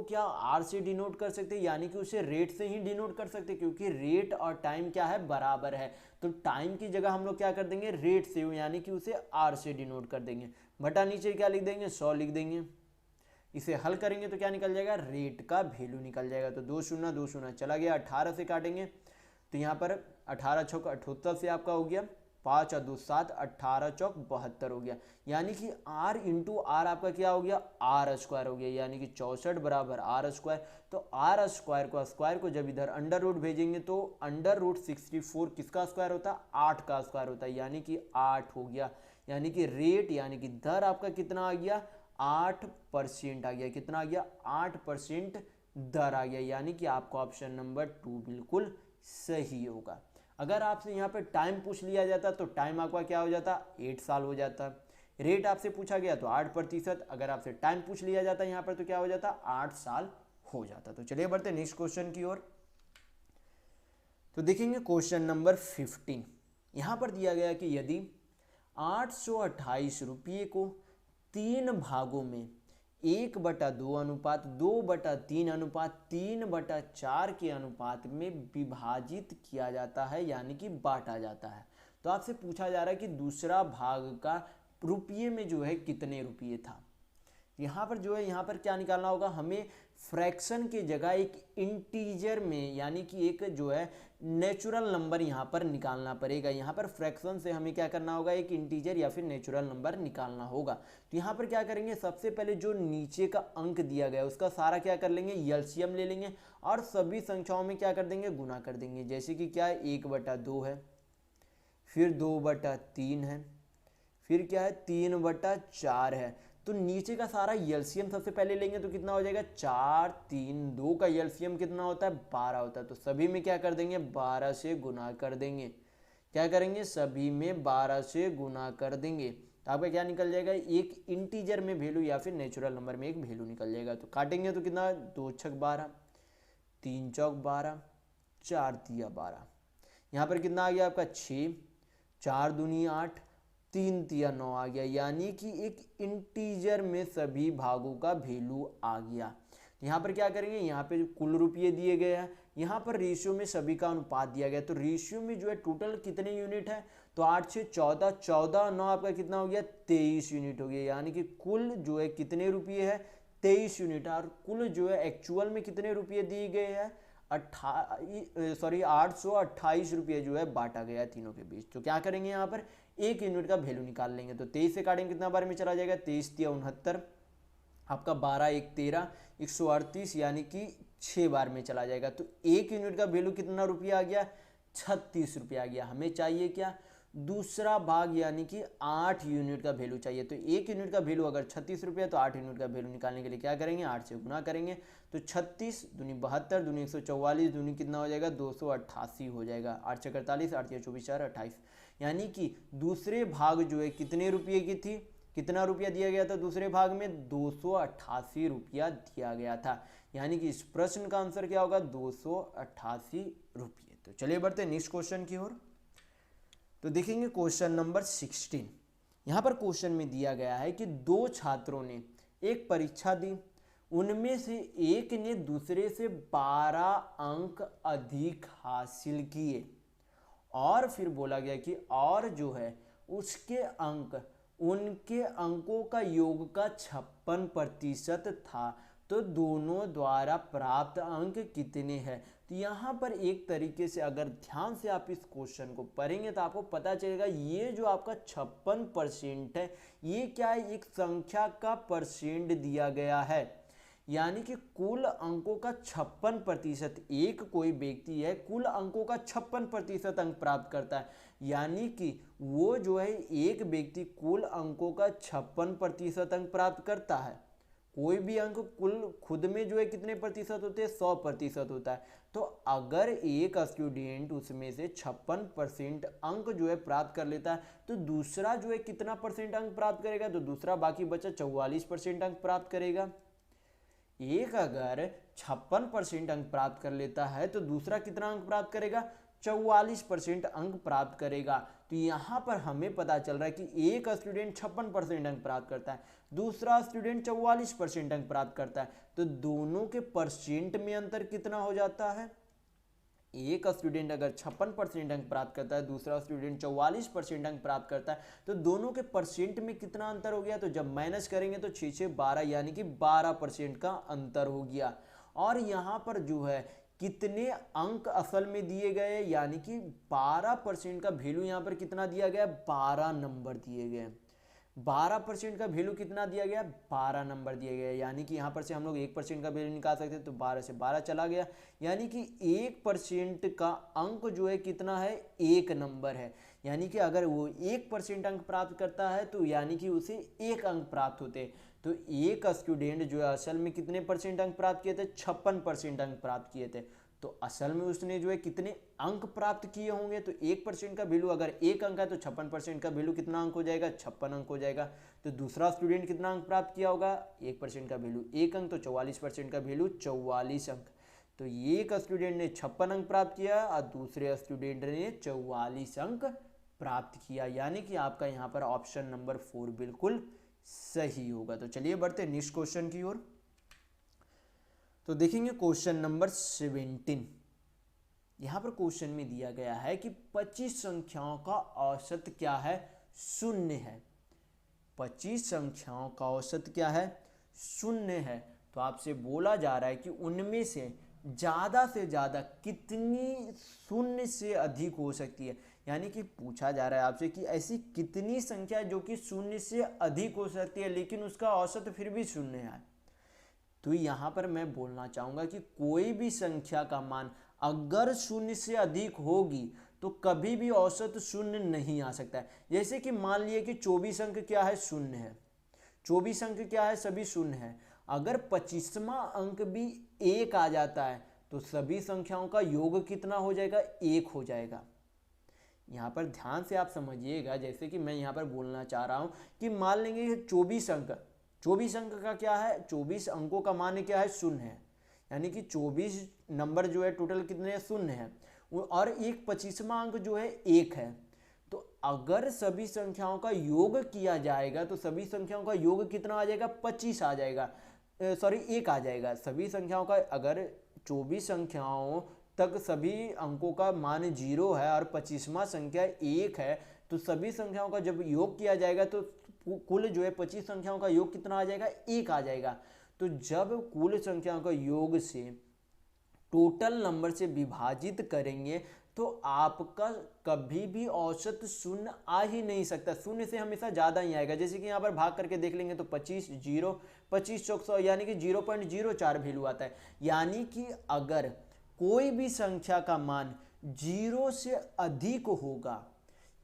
क्या आर से डिनोट कर सकते हैं, यानी कि उसे रेट से ही डिनोट कर सकते हैं, क्योंकि रेट और टाइम क्या है, बराबर है। तो टाइम की जगह हम लोग क्या कर देंगे, रेट से, यानी कि उसे आर से डिनोट कर देंगे। बटा नीचे क्या लिख देंगे, 100 लिख देंगे। इसे हल करेंगे तो क्या निकल जाएगा, रेट का वैल्यू निकल जाएगा। तो 2 शून्य 2 शून्य चला गया, 18 से काटेंगे तो यहाँ पर 18 चौक 78 से आपका हो गया, 5 और 2 7, 18 चौक 72 हो गया। यानी कि r इंटू आर आपका क्या हो गया, आर स्क्वायर हो गया, यानी कि 64 बराबर आर स्क्वायर। तो आर स्क्वायर को जब इधर अंडर रूट भेजेंगे तो अंडर रूट 64 किसका स्क्वायर होता है, 8 का स्क्वायर होता है, यानी कि 8 हो गया। यानी कि रेट यानी कि दर आपका कितना आ गया, 8% आ गया। कितना आ गया, 8% दर आ गया। यानी कि आपका ऑप्शन नंबर 2 बिल्कुल सही होगा। अगर आपसे यहाँ पे टाइम पूछ लिया जाता तो टाइम आपका क्या हो जाता, 8 साल हो जाता। रेट आपसे पूछा गया तो 8%, अगर आपसे टाइम पूछ लिया जाता यहाँ पर तो क्या हो जाता, 8 साल हो जाता। तो चलिए बढ़ते नेक्स्ट क्वेश्चन की ओर। तो देखेंगे क्वेश्चन नंबर 15। यहाँ पर दिया गया कि यदि 828 रुपये को 3 भागों में 1/2 अनुपात 2/3 अनुपात 3/4 के अनुपात में विभाजित किया जाता है, यानी कि बांटा जाता है। तो आपसे पूछा जा रहा है कि दूसरा भाग का रुपये में जो है कितने रुपये था। यहाँ पर जो है, यहाँ पर क्या निकालना होगा हमें, फ्रैक्शन की जगह एक इंटीजर में, यानी कि एक जो है नेचुरल नंबर यहाँ पर निकालना पड़ेगा। यहाँ पर फ्रैक्शन से हमें क्या करना होगा, एक इंटीजर या फिर नेचुरल नंबर निकालना होगा। तो यहाँ पर क्या करेंगे, सबसे पहले जो नीचे का अंक दिया गया उसका सारा क्या कर लेंगे, एलसीएम ले लेंगे और सभी संख्याओं में क्या कर देंगे, गुना कर देंगे। जैसे कि क्या है, 1/2 है, फिर 2/3 है, फिर क्या है 3/4 है। तो नीचे का सारा एलसीएम सबसे पहले लेंगे तो कितना हो जाएगा, 4 3 2 का एलसीएम कितना होता है, 12 होता है। तो सभी में क्या कर देंगे, 12 से गुना कर देंगे। क्या करेंगे, सभी में 12 से गुना कर देंगे। तो आपका क्या निकल जाएगा, एक इंटीजर में वैल्यू या फिर नेचुरल नंबर में एक वैल्यू निकल जाएगा। तो काटेंगे तो कितना, 2 छक 12, 3 चौक 12, 4 तिया 12। यहाँ पर कितना आ गया आपका, 6, 4 दूनी 8, 3 तिया 9 आ गया। यानी कि एक इंटीजर में सभी भागों का वैल्यू आ गया। यहाँ पर क्या करेंगे, यहाँ पे कुल रुपये दिए गए हैं, यहाँ पर रेशियो में सभी का अनुपात दिया गया। तो रेशियो में जो है टोटल कितने यूनिट है, तो 8 6 14, 14 9 आपका कितना हो गया, 23 यूनिट हो गया। यानी कि कुल जो है कितने रुपये है, 23 यूनिट। और कुल जो है एक्चुअल में कितने रुपये दिए गए हैं, 828 रुपये जो है बांटा गया तीनों के बीच। तो क्या करेंगे, यहाँ पर 1 यूनिट का वैल्यू निकाल लेंगे। तो 23 से काटेंगे कितना बार में चला जाएगा, 23 तिया 69, आपका 12 1 13, 138, यानी कि 6 बार में चला जाएगा। तो 1 यूनिट का वैल्यू कितना रुपया आ गया, 36 रुपया आ गया। हमें चाहिए क्या, दूसरा भाग, यानी कि 8 यूनिट का वैल्यू चाहिए। तो 1 यूनिट का वैल्यू अगर 36 रुपया, तो 8 यूनिट का वैल्यू निकालने के लिए क्या करेंगे, 8 से गुना करेंगे। तो 36 दूनी 72, दूनी 144, दूनी कितना हो जाएगा, 288 हो जाएगा। 8 6 48, 8 24 4 28। यानी कि दूसरे भाग जो है कितने रुपये की थी, कितना रुपया दिया गया था दूसरे भाग में, 288 रुपया दिया गया था। यानी कि इस प्रश्न का आंसर क्या होगा, 288 रुपये। तो चलिए बढ़ते नेक्स्ट क्वेश्चन की ओर। तो देखेंगे क्वेश्चन नंबर 16। यहाँ पर क्वेश्चन में दिया गया है कि 2 छात्रों ने एक परीक्षा दी, उनमें से एक ने दूसरे से 12 अंक अधिक हासिल किए, और फिर बोला गया कि और जो है उसके अंक उनके अंकों का योग का 56% था, तो दोनों द्वारा प्राप्त अंक कितने हैं। तो यहाँ पर एक तरीके से अगर ध्यान से आप इस क्वेश्चन को पढ़ेंगे तो आपको पता चलेगा ये जो आपका 56% है ये क्या है, एक संख्या का परसेंट दिया गया है, यानी कि कुल अंकों का 56%। एक कोई व्यक्ति है कुल अंकों का 56% अंक प्राप्त करता है, यानी कि वो जो है एक व्यक्ति कुल अंकों का 56% अंक प्राप्त करता है। कोई भी अंक कुल खुद में जो है कितने प्रतिशत होते हैं, 100% होता है। तो अगर एक स्टूडेंट उसमें से 56% अंक जो है प्राप्त कर लेता है तो दूसरा जो है कितना परसेंट अंक प्राप्त करेगा, तो दूसरा बाकी बचा 44% अंक प्राप्त करेगा। एक अगर 56% अंक प्राप्त कर लेता है तो दूसरा कितना अंक प्राप्त करेगा, 44% अंक प्राप्त करेगा। तो यहाँ पर हमें पता चल रहा है कि एक स्टूडेंट 56% अंक प्राप्त करता है, दूसरा स्टूडेंट 44% अंक प्राप्त करता है, तो दोनों के परसेंट में अंतर कितना हो जाता है। एक स्टूडेंट अगर 56% अंक प्राप्त करता है, दूसरा स्टूडेंट 44% अंक प्राप्त करता है, तो दोनों के परसेंट में कितना अंतर हो गया, तो जब माइनस करेंगे तो 6 6 12 यानी कि 12% का अंतर हो गया। और यहाँ पर जो है कितने अंक असल में दिए गए, यानी कि 12% का वैल्यू यहाँ पर कितना दिया गया, 12 नंबर दिए गए। 12% का वैल्यू कितना दिया गया, 12 नंबर दिए गए, यानी कि यहाँ पर से हम लोग 1% का वैल्यू निकाल सकते हैं, तो 12 से 12 चला गया, यानी कि 1% का अंक जो है कितना है, 1 नंबर है। यानी कि अगर वो 1% अंक प्राप्त करता है तो यानी कि उसे 1 अंक प्राप्त होते। तो एक स्टूडेंट जो है असल में कितने परसेंट अंक प्राप्त किए थे, 56% अंक प्राप्त किए थे। तो असल में उसने जो है कितने अंक प्राप्त किए होंगे, तो 1% का वैल्यू अगर 1 अंक है तो 56% का वैल्यू कितना अंक हो जाएगा, 56 अंक हो जाएगा। तो दूसरा स्टूडेंट कितना अंक प्राप्त किया होगा, 1% का वैल्यू 1 अंक, तो 44% का वैल्यू 44 अंक। तो एक स्टूडेंट ने 56 अंक प्राप्त किया और दूसरे स्टूडेंट ने 44 अंक प्राप्त किया, यानी कि आपका यहाँ पर ऑप्शन नंबर 4 बिल्कुल सही होगा। तो चलिए बढ़ते नेक्स्ट क्वेश्चन की ओर। तो देखेंगे क्वेश्चन नंबर 17। यहाँ पर क्वेश्चन में दिया गया है कि 25 संख्याओं का औसत क्या है, शून्य है। 25 संख्याओं का औसत क्या है, शून्य है। तो आपसे बोला जा रहा है कि उनमें से ज़्यादा कितनी शून्य से अधिक हो सकती है, यानी कि पूछा जा रहा है आपसे कि ऐसी कितनी संख्या जो कि शून्य से अधिक हो सकती है लेकिन उसका औसत फिर भी शून्य है। तो यहाँ पर मैं बोलना चाहूँगा कि कोई भी संख्या का मान अगर शून्य से अधिक होगी तो कभी भी औसत शून्य नहीं आ सकता है। जैसे कि मान लिए कि 24 अंक क्या है, शून्य है। 24 अंक क्या है, सभी शून्य है। अगर 25वां अंक भी 1 आ जाता है तो सभी संख्याओं का योग कितना हो जाएगा, 1 हो जाएगा। यहाँ पर ध्यान से आप समझिएगा, जैसे कि मैं यहाँ पर बोलना चाह रहा हूँ कि मान लेंगे 24 अंक, 24 अंक का क्या है, 24 अंकों का मान क्या है, शून्य है। यानी कि 24 नंबर जो है टोटल कितने शून्य है, और एक 25वां अंक जो है 1 है। तो अगर सभी संख्याओं का योग किया जाएगा तो सभी संख्याओं का योग कितना आ जाएगा, 25 आ जाएगा, सॉरी 1 आ जाएगा। सभी संख्याओं का अगर 24 संख्याओं तक सभी अंकों का मान 0 है और 25वां संख्या 1 है, तो सभी संख्याओं का जब योग किया जाएगा तो कुल जो है 25 संख्याओं का योग कितना आ जाएगा, 1 आ जाएगा। तो जब कुल संख्याओं का योग से टोटल नंबर से विभाजित करेंगे तो आपका कभी भी औसत शून्य आ ही नहीं सकता, शून्य से हमेशा ज़्यादा ही आएगा। जैसे कि यहाँ पर भाग करके देख लेंगे तो 25 0 25 चौक 100 यानी कि 0.04 वैल्यू आता है। यानी कि अगर कोई भी संख्या का मान 0 से अधिक होगा,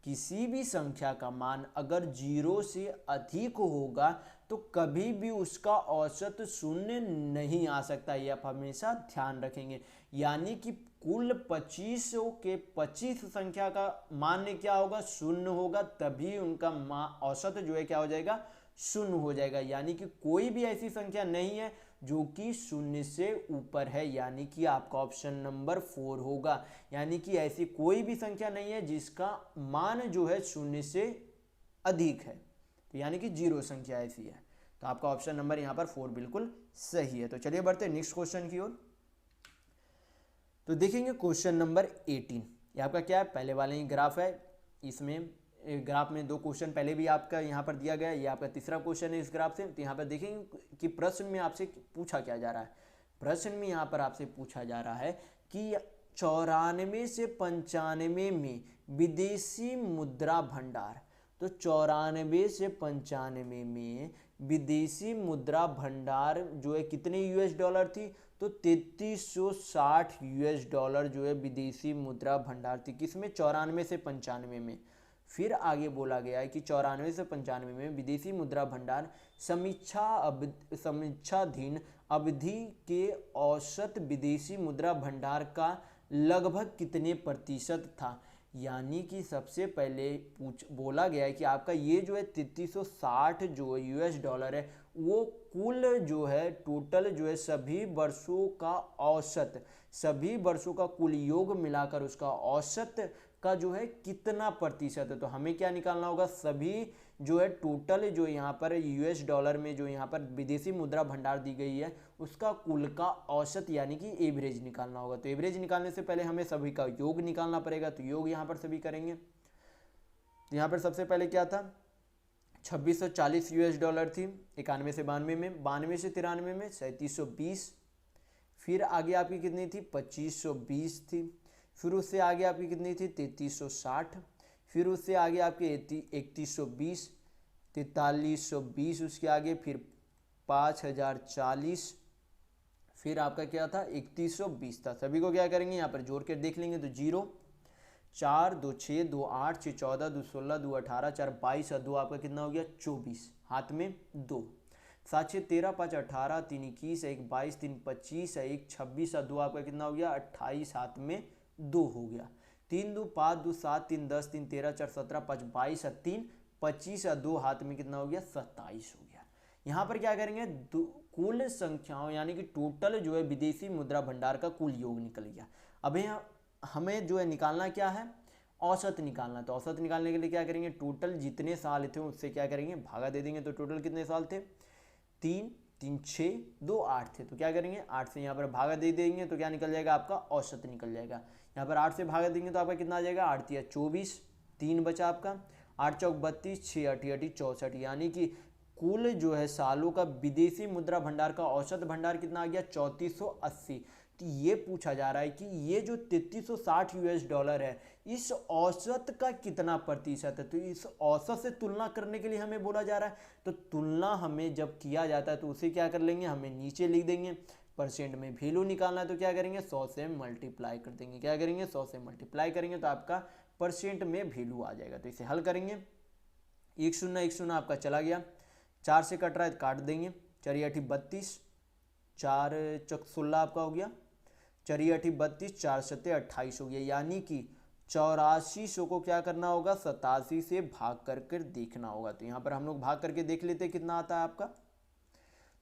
किसी भी संख्या का मान अगर 0 से अधिक होगा तो कभी भी उसका औसत शून्य नहीं आ सकता, ये आप हमेशा ध्यान रखेंगे। यानी कि कुल 25 के 25 संख्या का मान क्या होगा, शून्य होगा, तभी उनका औसत जो है क्या हो जाएगा, शून्य हो जाएगा। यानी कि कोई भी ऐसी संख्या नहीं है जो कि शून्य से ऊपर है, यानी कि आपका ऑप्शन नंबर 4 होगा। यानी कि ऐसी कोई भी संख्या नहीं है जिसका मान जो है शून्य से अधिक है, तो यानी कि 0 संख्या ऐसी है। तो आपका ऑप्शन नंबर यहाँ पर 4 बिल्कुल सही है। तो चलिए बढ़ते हैं नेक्स्ट क्वेश्चन की ओर। तो देखेंगे क्वेश्चन नंबर 18। ये आपका क्या है, पहले वाले ही ग्राफ है, इसमें ग्राफ में 2 क्वेश्चन पहले भी आपका यहाँ पर दिया गया है, ये आपका तीसरा क्वेश्चन है इस ग्राफ से। तो यहाँ पर देखेंगे कि प्रश्न में आपसे पूछा क्या जा रहा है। प्रश्न में यहाँ पर आपसे पूछा जा रहा है कि 94 से 95 में विदेशी मुद्रा भंडार, तो 94 से 95 में विदेशी मुद्रा भंडार जो है कितने US डॉलर थी, तो 3360 US डॉलर जो है विदेशी मुद्रा भंडार थी, किसमें 94 से 95 में। फिर आगे बोला गया है कि 94 से 95 में विदेशी मुद्रा भंडार समीक्षाधीन अवधि के औसत विदेशी मुद्रा भंडार का लगभग कितने प्रतिशत था। यानी कि सबसे पहले बोला गया है कि आपका ये जो है 3360 जो US डॉलर है वो कुल जो है टोटल जो है सभी वर्षों का औसत, सभी वर्षों का कुल योग मिलाकर उसका औसत का जो है कितना प्रतिशत है। तो हमें क्या निकालना होगा, सभी जो है टोटल जो यहाँ पर US डॉलर में जो यहाँ पर विदेशी मुद्रा भंडार दी गई है उसका कुल का औसत यानी कि एवरेज निकालना होगा। तो एवरेज निकालने से पहले हमें सभी का योग निकालना पड़ेगा। तो योग यहाँ पर सभी करेंगे। तो यहाँ पर सबसे पहले क्या था, 2640 US डॉलर थी 91 से 92 में, 92 से 93 में 3720, फिर आगे आपकी कितनी थी 2520 थी, फिर उससे आगे आपकी कितनी थी 3360, फिर उससे आगे आपके 3120, 4320, उसके आगे फिर 5040, फिर आपका क्या था 3120 था। सभी को क्या करेंगे यहाँ पर जोड़ कर देख लेंगे। तो 0 4 2 6 2 8 6 14 2 16 2 18 4 22 और 2 आपका कितना हो गया 24, हाथ में 2, 7 6 13 5 18 3 21 1 22 3 25 1 26 और 2 आपका कितना हो गया 28, हाथ में 2 हो गया। 3 2 5 2 7 3 10 3 13 4 17 5 22 और 3 25 और 2 हाथ में कितना हो गया 27 हो गया। यहाँ पर क्या करेंगे, कुल संख्याओं यानी कि टोटल जो है विदेशी मुद्रा भंडार का कुल योग निकल गया। अब यहाँ हमें जो है निकालना क्या है, औसत निकालना। तो औसत निकालने के लिए क्या करेंगे, टोटल जितने साल थे उससे क्या करेंगे भागा दे देंगे। तो टोटल कितने साल थे 3 3 6 2 8 थे। तो क्या करेंगे 8 से यहाँ पर भागा दे देंगे तो क्या निकल जाएगा आपका औसत निकल जाएगा। यहाँ पर 8 से भागा देंगे तो आपका कितना आ जाएगा 8 या 24, 3 बचा आपका, 8 चौक 32, 6 8 64, यानी कि कुल जो है सालों का विदेशी मुद्रा भंडार का औसत भंडार कितना आ गया 3480। तो ये पूछा जा रहा है कि ये जो 3360 US डॉलर है इस औसत का कितना प्रतिशत है। तो इस औसत से तुलना करने के लिए हमें बोला जा रहा है। तो तुलना हमें जब किया जाता है तो उसे क्या कर लेंगे, हमें नीचे लिख देंगे। परसेंट में वैल्यू निकालना है तो क्या करेंगे 100 से मल्टीप्लाई कर देंगे। क्या करेंगे 100 से मल्टीप्लाई करेंगे तो आपका परसेंट में वैल्यू आ जाएगा। तो इसे हल करेंगे, 1 0 आपका चला गया, 4 से कट रहा है काट देंगे, 4 8 32, 4 चौक 16 आपका हो गया, 4 8 32, 4 7 28 हो गया। यानी कि 8400 को क्या करना होगा 87 से भाग कर देखना होगा। तो यहाँ पर हम लोग भाग करके देख लेते कितना आता है आपका।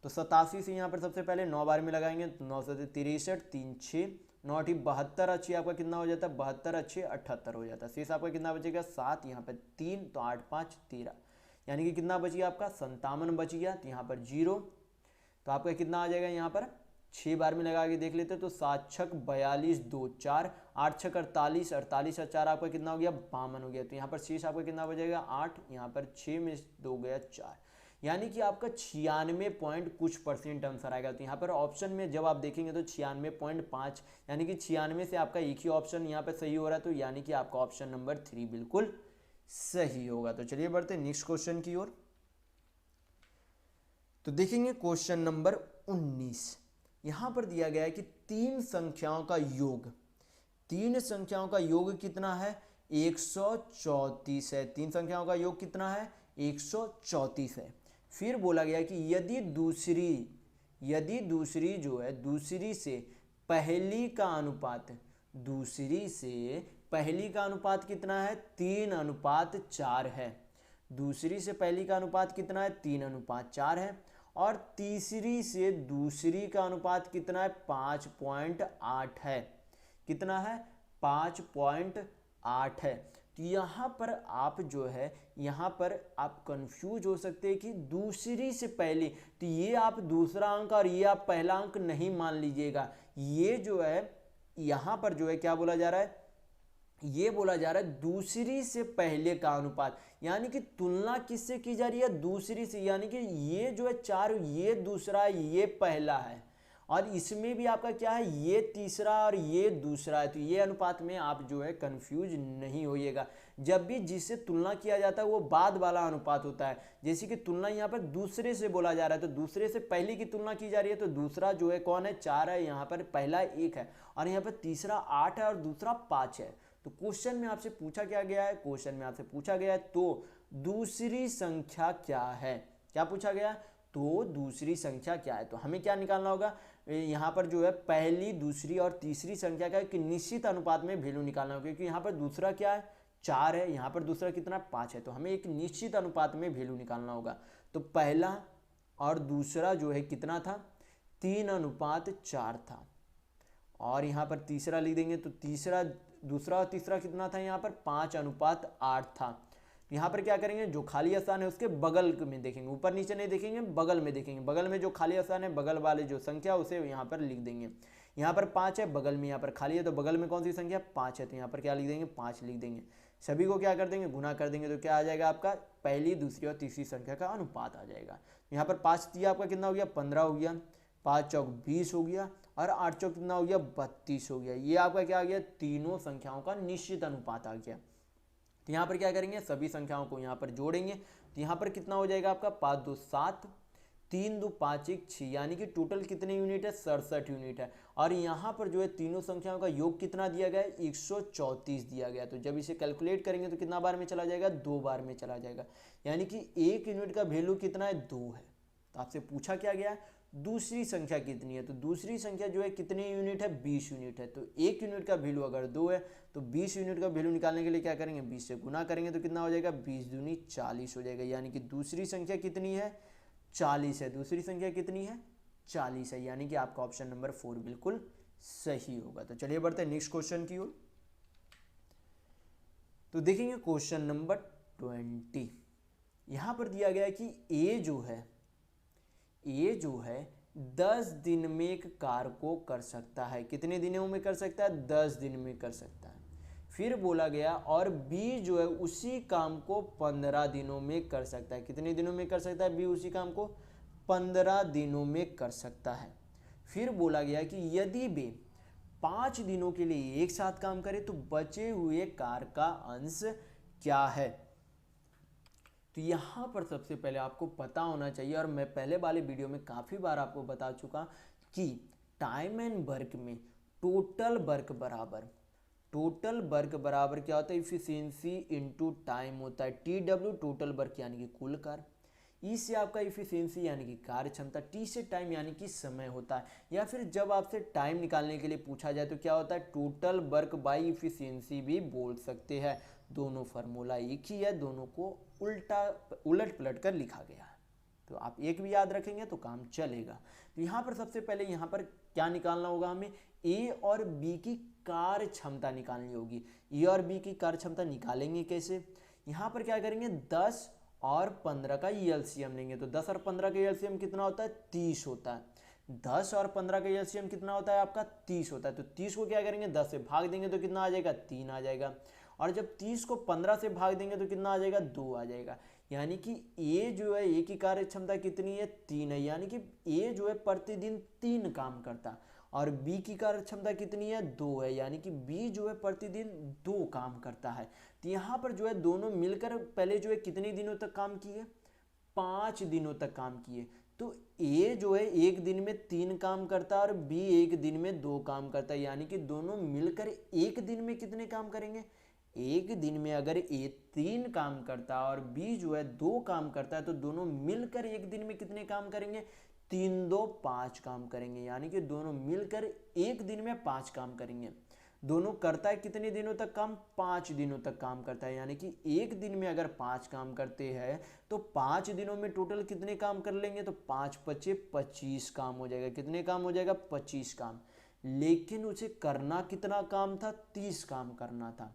तो 87 से यहाँ पर सबसे पहले 9 बार में लगाएंगे, 9 से 63, 3 6 9 8 72 अच्छी आपका कितना हो जाता है 72 अच्छे 78 हो जाता है। शेष आपका कितना बचेगा 7, यहाँ पर 3, तो 8 5 13, यानी कि कितना बच गया आपका 57 बच गया। तो यहाँ पर 0, तो आपका कितना आ जाएगा यहाँ पर 6 बार में लगा के देख लेते तो 7 छक 42 2 4, 8 छक 48, 48 और 4 आपका कितना हो गया 52 हो गया। तो यहाँ पर शेष आपका कितना बचेगा 8, यहाँ पर 6 में 2 गया 4, यानी कि आपका 96 पॉइंट कुछ % आंसर आएगा। तो यहाँ पर ऑप्शन में जब आप देखेंगे तो 96.5, यानी कि 96 से आपका एक ही ऑप्शन यहाँ पर सही हो रहा है। तो यानी कि आपका ऑप्शन नंबर 3 बिल्कुल सही होगा। तो चलिए बढ़ते हैं नेक्स्ट क्वेश्चन की ओर। तो देखेंगे क्वेश्चन नंबर 19। यहां पर दिया गया है कि 3 संख्याओं का योग, 3 संख्याओं का योग कितना है 134 है। 3 संख्याओं का योग कितना है 134 है। फिर बोला गया कि यदि दूसरी जो है दूसरी से पहली का अनुपात, दूसरी से पहली का अनुपात कितना है 3:4 है। दूसरी से पहली का अनुपात कितना है 3:4 है। और तीसरी से दूसरी का अनुपात कितना है 5.8 है। कितना है 5.8 है। तो यहाँ पर आप जो है यहाँ पर आप कंफ्यूज हो सकते हैं कि दूसरी से पहली, तो ये आप दूसरा अंक और ये आप पहला अंक नहीं मान लीजिएगा। ये जो है यहाँ पर जो है क्या बोला जा रहा है ये बोला जा रहा है दूसरी से पहले का अनुपात, यानी कि तुलना किससे की जा रही है, दूसरी से, यानी कि ये जो है 4, ये दूसरा है, ये पहला है, और इसमें भी आपका क्या है, ये तीसरा और ये दूसरा है। तो ये अनुपात में आप जो है कंफ्यूज नहीं होइएगा। जब भी जिससे तुलना किया जाता है वो बाद वाला अनुपात होता है। जैसे कि तुलना यहाँ पर दूसरे से बोला जा रहा है, तो दूसरे से पहले की तुलना की जा रही है, तो दूसरा जो है कौन है, 4 है, यहाँ पर पहला 1 है, और यहाँ पर तीसरा 8 है और दूसरा 5 है। तो क्वेश्चन में आपसे पूछा क्या गया है, क्वेश्चन में आपसे पूछा गया है तो दूसरी संख्या क्या है, क्या पूछा गया, तो दूसरी संख्या क्या है। तो हमें क्या निकालना होगा, यहाँ पर जो है पहली, दूसरी और तीसरी संख्या का एक निश्चित अनुपात में वैल्यू निकालना होगा, क्योंकि यहाँ पर दूसरा क्या है, 4 है, यहाँ पर दूसरा कितना, 5 है, तो हमें एक निश्चित अनुपात में वैल्यू निकालना होगा। तो पहला और दूसरा जो है कितना था, 3:4 था, और यहाँ पर तीसरा लिख देंगे तो तीसरा, दूसरा और तीसरा कितना था, यहाँ पर 5:8 था। यहाँ पर क्या करेंगे, जो खाली स्थान है उसके बगल में देखेंगे, ऊपर नीचे नहीं देखेंगे, बगल में देखेंगे, बगल में जो खाली स्थान है, बगल वाले जो संख्या उसे यहाँ पर लिख देंगे। यहाँ पर 5 है, बगल में यहाँ पर खाली है, तो बगल में कौन सी संख्या, 5 है, तो यहाँ पर क्या लिख देंगे, 5 लिख देंगे। सभी को क्या कर देंगे, गुना कर देंगे, तो क्या आ जाएगा आपका, पहली, दूसरी और तीसरी संख्या का अनुपात आ जाएगा। यहाँ पर 5 दिया आपका कितना हो गया, 15 हो गया, 5 चौक 20 हो गया, और 8 चौक कितना हो गया, 32 हो गया। ये आपका क्या आ गया, तीनों संख्याओं का निश्चित अनुपात आ गया। तो यहाँ पर क्या करेंगे, सभी संख्याओं को यहाँ पर जोड़ेंगे, तो यहाँ पर कितना हो जाएगा आपका, 5 2 7, 3 2 5 1 6, यानी कि टोटल कितने यूनिट है, 67 यूनिट है। और यहाँ पर जो है तीनों संख्याओं का योग कितना दिया गया है, 134 दिया गया। तो जब इसे कैलकुलेट करेंगे तो कितना बार में चला जाएगा, 2 बार में चला जाएगा, यानी कि 1 यूनिट का वैल्यू कितना है, 2 है। तो आपसे पूछा क्या गया है, दूसरी संख्या कितनी है, तो दूसरी संख्या जो है कितने यूनिट है, 20 यूनिट है। तो 1 यूनिट का वैल्यू अगर 2 है तो 20 यूनिट का वैल्यू निकालने के लिए क्या करेंगे, 20 से गुना करेंगे, तो कितना हो जाएगा, 20 दूनी 40 हो जाएगा, यानी कि दूसरी संख्या कितनी है, 40 है। दूसरी संख्या कितनी है, 40 है, यानी कि आपका ऑप्शन नंबर 4 बिल्कुल सही होगा। तो चलिए बढ़ते हैं नेक्स्ट क्वेश्चन की ओर। तो देखेंगे क्वेश्चन नंबर 20। यहां पर दिया गया है कि ए जो है 10 दिन में एक कार्य को कर सकता है। कितने दिनों में कर सकता है, 10 दिन में कर सकता है। फिर बोला गया और बी जो है उसी काम को 15 दिनों में कर सकता है। कितने दिनों में कर सकता है, बी उसी काम को 15 दिनों में कर सकता है। फिर बोला गया कि यदि बी 5 दिनों के लिए एक साथ काम करे तो बचे हुए कार्य का अंश क्या है। तो यहाँ पर सबसे पहले आपको पता होना चाहिए, और मैं पहले वाले वीडियो में काफ़ी बार आपको बता चुका कि टाइम एंड वर्क में टोटल वर्क बराबर क्या होता है, इफिशियंसी इनटू टाइम होता है। TW टोटल वर्क यानी कि कुल कार्य, ई से आपका इफिशियंसी यानी कि कार्य क्षमता, टी से टाइम यानी कि समय होता है। या फिर जब आपसे टाइम निकालने के लिए पूछा जाए तो क्या होता है, टोटल वर्क बाय इफिशियंसी भी बोल सकते हैं। दोनों फार्मूला एक ही है, दोनों को उलट पलट कर लिखा गया है, तो आप एक भी याद रखेंगे तो काम चलेगा। तो यहाँ पर सबसे पहले यहाँ पर क्या निकालना होगा, हमें ए और बी की कार्य क्षमता निकालनी होगी। ए और बी की कार्य क्षमता निकालेंगे कैसे, यहाँ पर क्या करेंगे, 10 और 15 का एलसीएम लेंगे। तो 10 और 15 का एलसीएम कितना होता है, 30 होता है। 10 और 15 का एलसीएम कितना होता है आपका, 30 होता है। तो 30 को क्या करेंगे, 10 से भाग देंगे तो कितना आ जाएगा, 3 आ जाएगा। और जब 30 को 15 से भाग देंगे तो कितना आ जाएगा, 2 आ जाएगा। यानी कि ए जो है, ए की कार्य क्षमता कितनी है, 3 है, यानी कि ए जो है प्रतिदिन 3 काम करता है। और बी की कार्य क्षमता कितनी है, 2 है, यानी कि बी जो है प्रतिदिन 2 काम करता है। तो यहाँ पर जो है दोनों मिलकर पहले जो है कितने दिनों तक काम किए, 5 दिनों तक काम किए। तो ए जो है एक दिन में 3 काम करता है और बी एक दिन में 2 काम करता है, यानी कि दोनों मिलकर एक दिन में कितने काम करेंगे, एक दिन में अगर ए 3 काम करता है और बी जो है 2 काम करता है तो दोनों मिलकर एक दिन में कितने काम करेंगे, 3 2 5 काम करेंगे, यानी कि दोनों मिलकर एक दिन में 5 काम करेंगे। दोनों करता है कितने दिनों तक काम, 5 दिनों तक काम करता है, यानी कि एक दिन में अगर 5 काम करते हैं तो 5 दिनों में टोटल कितने काम कर लेंगे, तो 5 5 25 काम हो जाएगा। कितने काम हो जाएगा, 25 काम। लेकिन उसे करना कितना काम था, 30 काम करना था।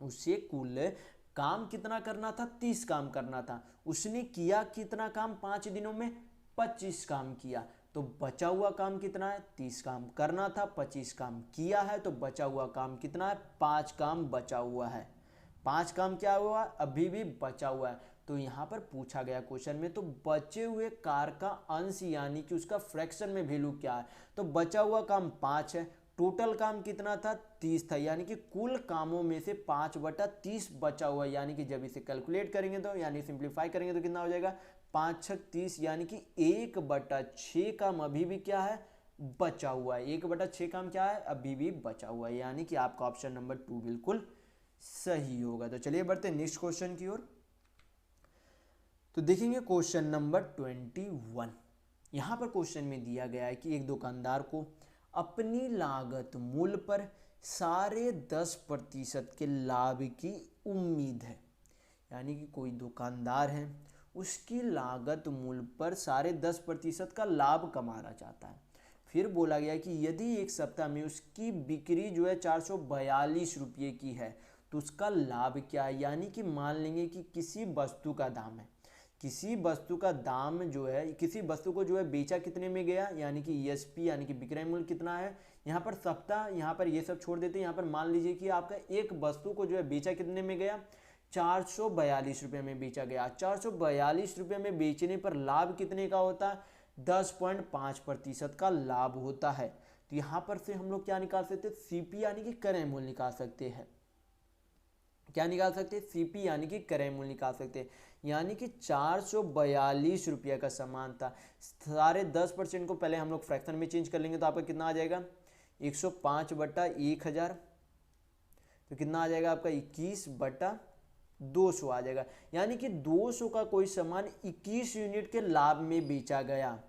उसे कुल काम कितना करना था, 30 काम करना था। उसने किया कितना काम, 5 दिनों में 25 काम किया। तो बचा हुआ काम कितना है, 30 काम करना था, 25 काम किया है, तो बचा हुआ काम कितना है, 5 काम बचा हुआ है। 5 काम क्या हुआ, अभी भी बचा हुआ है। तो यहाँ पर पूछा गया क्वेश्चन में, तो बचे हुए कार का अंश यानी कि उसका फ्रैक्शन में वैल्यू क्या है, तो बचा हुआ काम 5 है, टोटल काम कितना था, 30 था, यानी कि कुल कामों में से 5/30 बचा हुआ है। यानी कि जब इसे कैलकुलेट करेंगे तो यानी सिंप्लीफाई करेंगे तो कितना हो जाएगा, 5 6 30, यानी कि 1/6 काम अभी भी क्या है, बचा हुआ है। 1/6 काम क्या है, अभी भी बचा हुआ है, यानी कि आपका ऑप्शन नंबर 2 बिल्कुल सही होगा। तो चलिए बढ़ते हैं नेक्स्ट क्वेश्चन की ओर। तो देखेंगे क्वेश्चन नंबर 21। यहाँ पर क्वेश्चन में दिया गया है कि एक दुकानदार को अपनी लागत मूल्य पर साढ़े 10% के लाभ की उम्मीद है। यानी कि कोई दुकानदार है, उसकी लागत मूल्य पर 10.5% का लाभ कमाना चाहता है। फिर बोला गया कि यदि एक सप्ताह में उसकी बिक्री जो है 442 रुपये की है तो उसका लाभ क्या है। यानी कि मान लेंगे कि किसी वस्तु का दाम है, किसी वस्तु का दाम जो है, किसी वस्तु को जो है बेचा कितने में गया, यानी कि ईएसपी यानी कि विक्रय मूल्य कितना है। यहाँ पर सप्ताह, यहाँ पर ये सब छोड़ देते हैं। यहाँ पर मान लीजिए कि आपका एक वस्तु को जो है बेचा कितने में गया, 442 रुपये में बेचा गया। 442 रुपये में बेचने पर लाभ कितने का होता है, 10.5% का लाभ होता है। तो यहाँ पर से हम लोग क्या निकाल सकते हैं, सीपी यानी कि क्रय मूल्य निकाल सकते हैं। क्या निकाल सकते हैं, सीपी यानी कि क्रय मूल्य निकाल सकते हैं। यानी कि 442 रुपये का सामान था, 10.5% को पहले हम लोग फ्रैक्शन में चेंज कर लेंगे तो आपका कितना आ जाएगा, 105/1000। तो कितना आ जाएगा आपका, 21/200 आ जाएगा। यानी कि 200 का कोई सामान 21 यूनिट के लाभ में बेचा गया।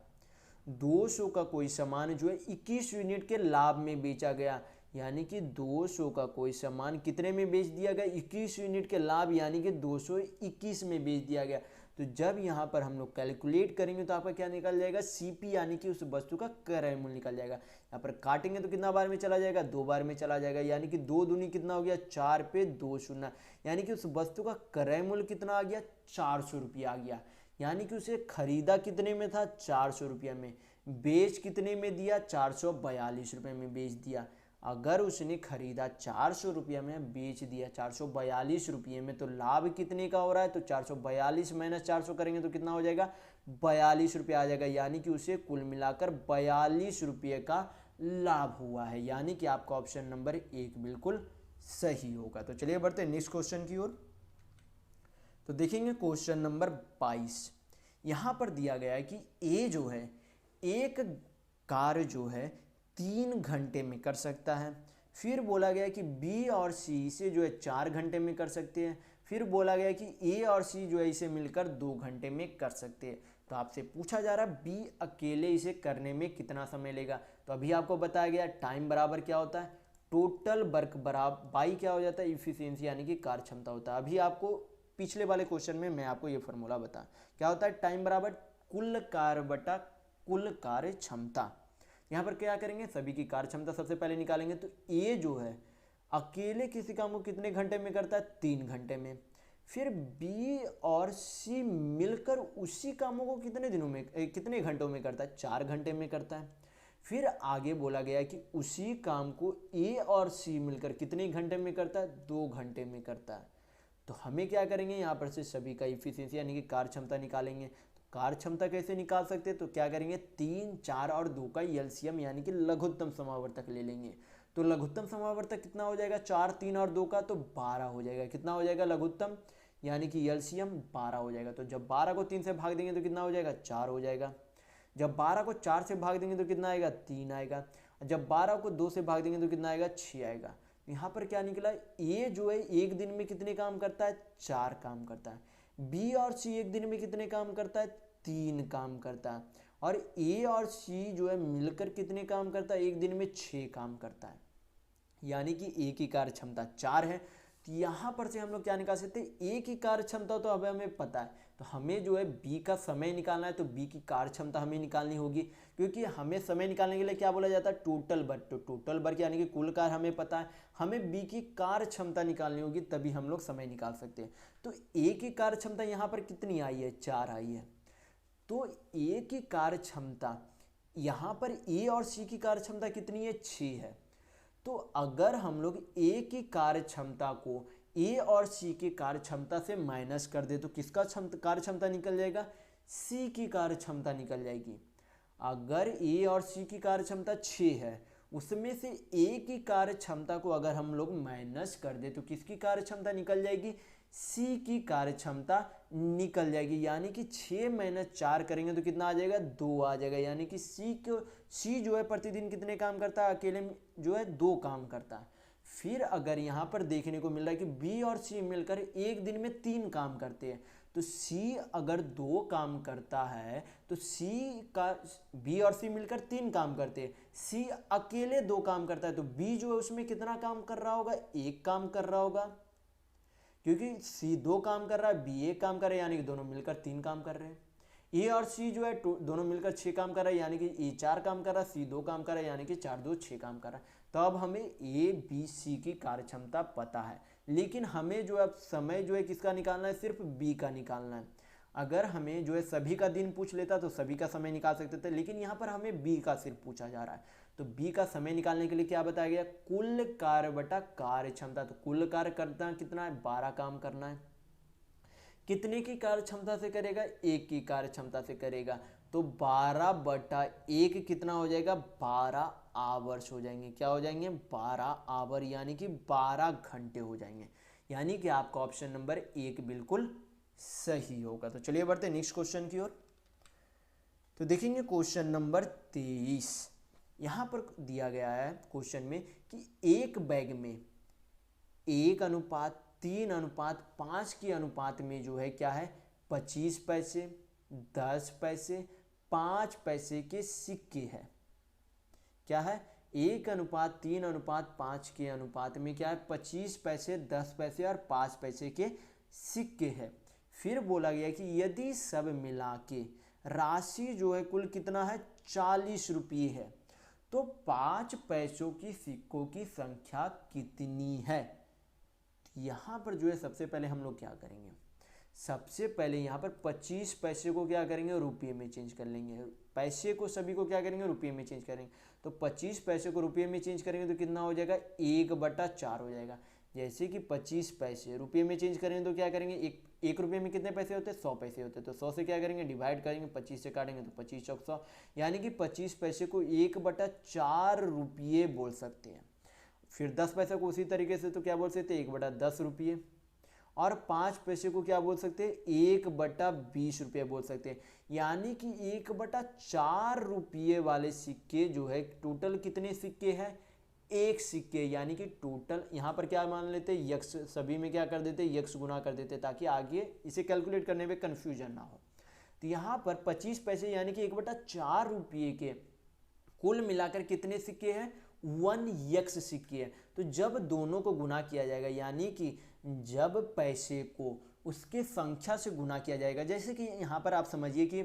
200 का कोई सामान जो है 21 यूनिट के लाभ में बेचा गया। यानी कि 200 का कोई सामान कितने में बेच दिया गया, 21 यूनिट के लाभ, यानी कि 221 में बेच दिया गया। तो जब यहाँ पर हम लोग कैलकुलेट करेंगे तो आपका क्या निकल जाएगा, सीपी यानी कि उस वस्तु का क्रय मूल्य निकल जाएगा। यहाँ पर काटेंगे तो कितना बार में चला जाएगा, 2 बार में चला जाएगा। यानी कि 2 दूनी कितना हो गया, 4 पे 2 शून्य, यानी कि उस वस्तु का क्रय मूल्य कितना आ गया, 400 रुपया आ गया। यानी कि उसे खरीदा कितने में था, 400 रुपया में, बेच कितने में दिया, 442 रुपये में बेच दिया। अगर उसने खरीदा 400 रुपये में, बेच दिया 442 रुपये में, तो लाभ कितने का हो रहा है, तो 442 माइनस 400 करेंगे तो कितना हो जाएगा, 42 रुपये आ जाएगा। यानी कि उसे कुल मिलाकर 42 रुपये का लाभ हुआ है। यानी कि आपका ऑप्शन नंबर 1 बिल्कुल सही होगा। तो चलिए बढ़ते हैं नेक्स्ट क्वेश्चन की ओर। तो देखेंगे क्वेश्चन नंबर 22। यहाँ पर दिया गया है कि ए जो है, एक कार्य जो है 3 घंटे में कर सकता है। फिर बोला गया कि बी और सी इसे जो है 4 घंटे में कर सकते हैं। फिर बोला गया कि ए और सी जो है इसे मिलकर 2 घंटे में कर सकते हैं। तो आपसे पूछा जा रहा है बी अकेले इसे करने में कितना समय लेगा। तो अभी आपको बताया गया टाइम बराबर क्या होता है, टोटल वर्क बराबर बाई क्या हो जाता है, इफिशियंसी यानी कि कार्य क्षमता होता है। अभी आपको पिछले वाले क्वेश्चन में मैं आपको ये फॉर्मूला बता, क्या होता है, टाइम बराबर कुल कार्य बटा कुल कार्य क्षमता। यहाँ पर क्या करेंगे, सभी की कार्य क्षमता सबसे पहले निकालेंगे। तो ए जो है अकेले किसी काम को कितने घंटे में करता है, 3 घंटे में। फिर बी और सी मिलकर उसी कामों को कितने दिनों में, कितने घंटों में करता है, 4 घंटे में करता है। फिर आगे बोला गया कि उसी काम को ए और सी मिलकर कितने घंटे में करता है, 2 घंटे में करता है। तो हमें क्या करेंगे, यहाँ पर से सभी का इफिशियंसी यानी कि कार्य क्षमता निकालेंगे। कार्य क्षमता कैसे निकाल सकते हैं, तो क्या करेंगे, 3, 4 और 2 का एलसीएम यानी कि लघुत्तम समावर्तक ले लेंगे। तो लघुत्तम समावर्तक कितना हो जाएगा, 4, 3 और 2 का, तो 12 हो जाएगा। कितना हो जाएगा लघुत्तम यानी कि एलसीएम 12 हो जाएगा। तो जब 12 को 3 से भाग देंगे तो कितना हो जाएगा, 4 हो जाएगा। जब 12 को 4 से भाग देंगे तो कितना आएगा, 3 आएगा। जब 12 को 2 से भाग देंगे तो कितना आएगा, 6 आएगा। यहाँ पर क्या निकला, ए जो है एक दिन में कितने काम करता है, 4 काम करता है। बी और सी एक दिन में कितने काम करता है, 3 काम करता है। और ए और सी जो है मिलकर कितने काम करता है, एक दिन में 6 काम करता है। यानी कि ए की कार्य क्षमता 4 है। तो यहाँ पर से हम लोग क्या निकाल सकते हैं, ए की कार्य क्षमता तो अब हमें पता है, तो हमें जो है बी का समय निकालना है। तो बी की कार्य क्षमता हमें निकालनी होगी, क्योंकि हमें समय निकालने के लिए क्या बोला जाता है, टोटल वर्क। तो टोटल वर्क यानी कि कुल कार्य हमें पता है, हमें बी की कार्य क्षमता निकालनी होगी, तभी हम लोग समय निकाल सकते हैं। तो ए की कार्य क्षमता यहाँ पर कितनी आई है, 4 आई है। तो ए की कार्य क्षमता यहाँ पर ए और सी की कार्य क्षमता कितनी है, 6 है। तो अगर हम लोग ए की कार्य क्षमता को ए और सी की कार्य क्षमता से माइनस कर दे तो किसका कार्य क्षमता निकल जाएगा, सी की कार्य क्षमता निकल जाएगी। अगर ए और सी की कार्य क्षमता 6 है, उसमें से ए की कार्य क्षमता को अगर हम लोग माइनस कर दे तो किसकी कार्य क्षमता निकल जाएगी, सी की कार्य क्षमता निकल जाएगी। यानी कि 6 माइनस 4 करेंगे तो कितना आ जाएगा, 2 आ जाएगा। यानी कि सी जो है प्रतिदिन कितने काम करता है, अकेले जो है 2 काम करता है। फिर अगर यहाँ पर देखने को मिल रहा है कि बी और सी मिलकर एक दिन में 3 काम करते हैं, तो सी अगर 2 काम करता है तो सी का बी और सी मिलकर 3 काम करते हैं, सी अकेले 2 काम करता है तो बी जो है उसमें कितना काम कर रहा होगा, 1 काम कर रहा होगा। क्योंकि सी 2 काम कर रहा है, बी 1 काम कर रहा है, यानी कि दोनों मिलकर 3 काम कर रहे हैं। ए और सी जो है दोनों मिलकर 6 काम कर रहा है, यानी कि ए 4 काम कर रहा है, सी 2 काम कर रहा है, यानी कि 4 2 6 काम कर रहा है। तो अब हमें ए बी सी की कार्य क्षमता पता है, लेकिन हमें जो है समय जो है किसका निकालना है, सिर्फ बी का निकालना है। अगर हमें जो है सभी का दिन पूछ लेता तो सभी का समय निकाल सकते थे, लेकिन यहाँ पर हमें बी का सिर्फ पूछा जा रहा है। तो बी का समय निकालने के लिए क्या बताया गया, कुल कार्य बटा कार्य क्षमता। तो कुल कार्य करना कितना है, 12 काम करना है। कितने की कार्य क्षमता से करेगा, 1 की कार्य क्षमता से करेगा। तो 12 बटा 1 कितना हो जाएगा, 12 आवर्स हो जाएंगे। क्या हो जाएंगे, 12 आवर, यानी कि 12 घंटे हो जाएंगे। यानी कि आपका ऑप्शन नंबर 1 बिल्कुल सही होगा। तो चलिए बढ़ते हैं नेक्स्ट क्वेश्चन की ओर। तो देखेंगे क्वेश्चन नंबर 23। यहाँ पर दिया गया है क्वेश्चन में कि एक बैग में 1:3:5 की अनुपात में जो है क्या है, 25 पैसे, 10 पैसे, 5 पैसे के सिक्के है। क्या है, 1:3:5 के अनुपात में क्या है, 25 पैसे, 10 पैसे और 5 पैसे के सिक्के है। फिर बोला गया कि यदि सब मिला के राशि जो है कुल कितना है, 40 रुपये है, तो 5 पैसों की सिक्कों की संख्या कितनी है। यहाँ पर जो है सबसे पहले हम लोग क्या करेंगे, सबसे पहले यहाँ पर 25 पैसे को क्या करेंगे, रुपये में चेंज कर लेंगे। पैसे को सभी को क्या करेंगे, रुपये में चेंज करेंगे। तो 25 पैसे को रुपये में चेंज करेंगे तो कितना हो जाएगा, 1/4 हो जाएगा। जैसे कि 25 पैसे रुपये में चेंज करेंगे तो क्या करेंगे, एक रुपये में कितने पैसे होते हैं, 100 पैसे होते हैं। तो 100 से क्या करेंगे, डिवाइड करेंगे, 25 से काटेंगे तो 25 चौक 100, यानी कि 25 पैसे को 1/4 रुपये बोल सकते हैं। फिर 10 पैसे को उसी तरीके से तो क्या बोल सकते हैं, 1/10 रुपये। और 5 पैसे को क्या बोल सकते हैं, 1/20 रुपये बोल सकते हैं। यानी कि 1/4 रुपये वाले सिक्के जो है, टोटल कितने सिक्के हैं, 1 सिक्के। यानी कि टोटल यहाँ पर क्या मान लेते हैं, यक्स, सभी में क्या कर देते, यक्स गुना कर देते, ताकि आगे इसे कैलकुलेट करने में कन्फ्यूजन ना हो। तो यहाँ पर 25 पैसे यानी कि 1/4 रुपये के कुल मिलाकर कितने सिक्के हैं, 1 यक्स सिक्के है। तो जब दोनों को गुना किया जाएगा, यानी कि जब पैसे को उसके संख्या से गुना किया जाएगा, जैसे कि यहाँ पर आप समझिए कि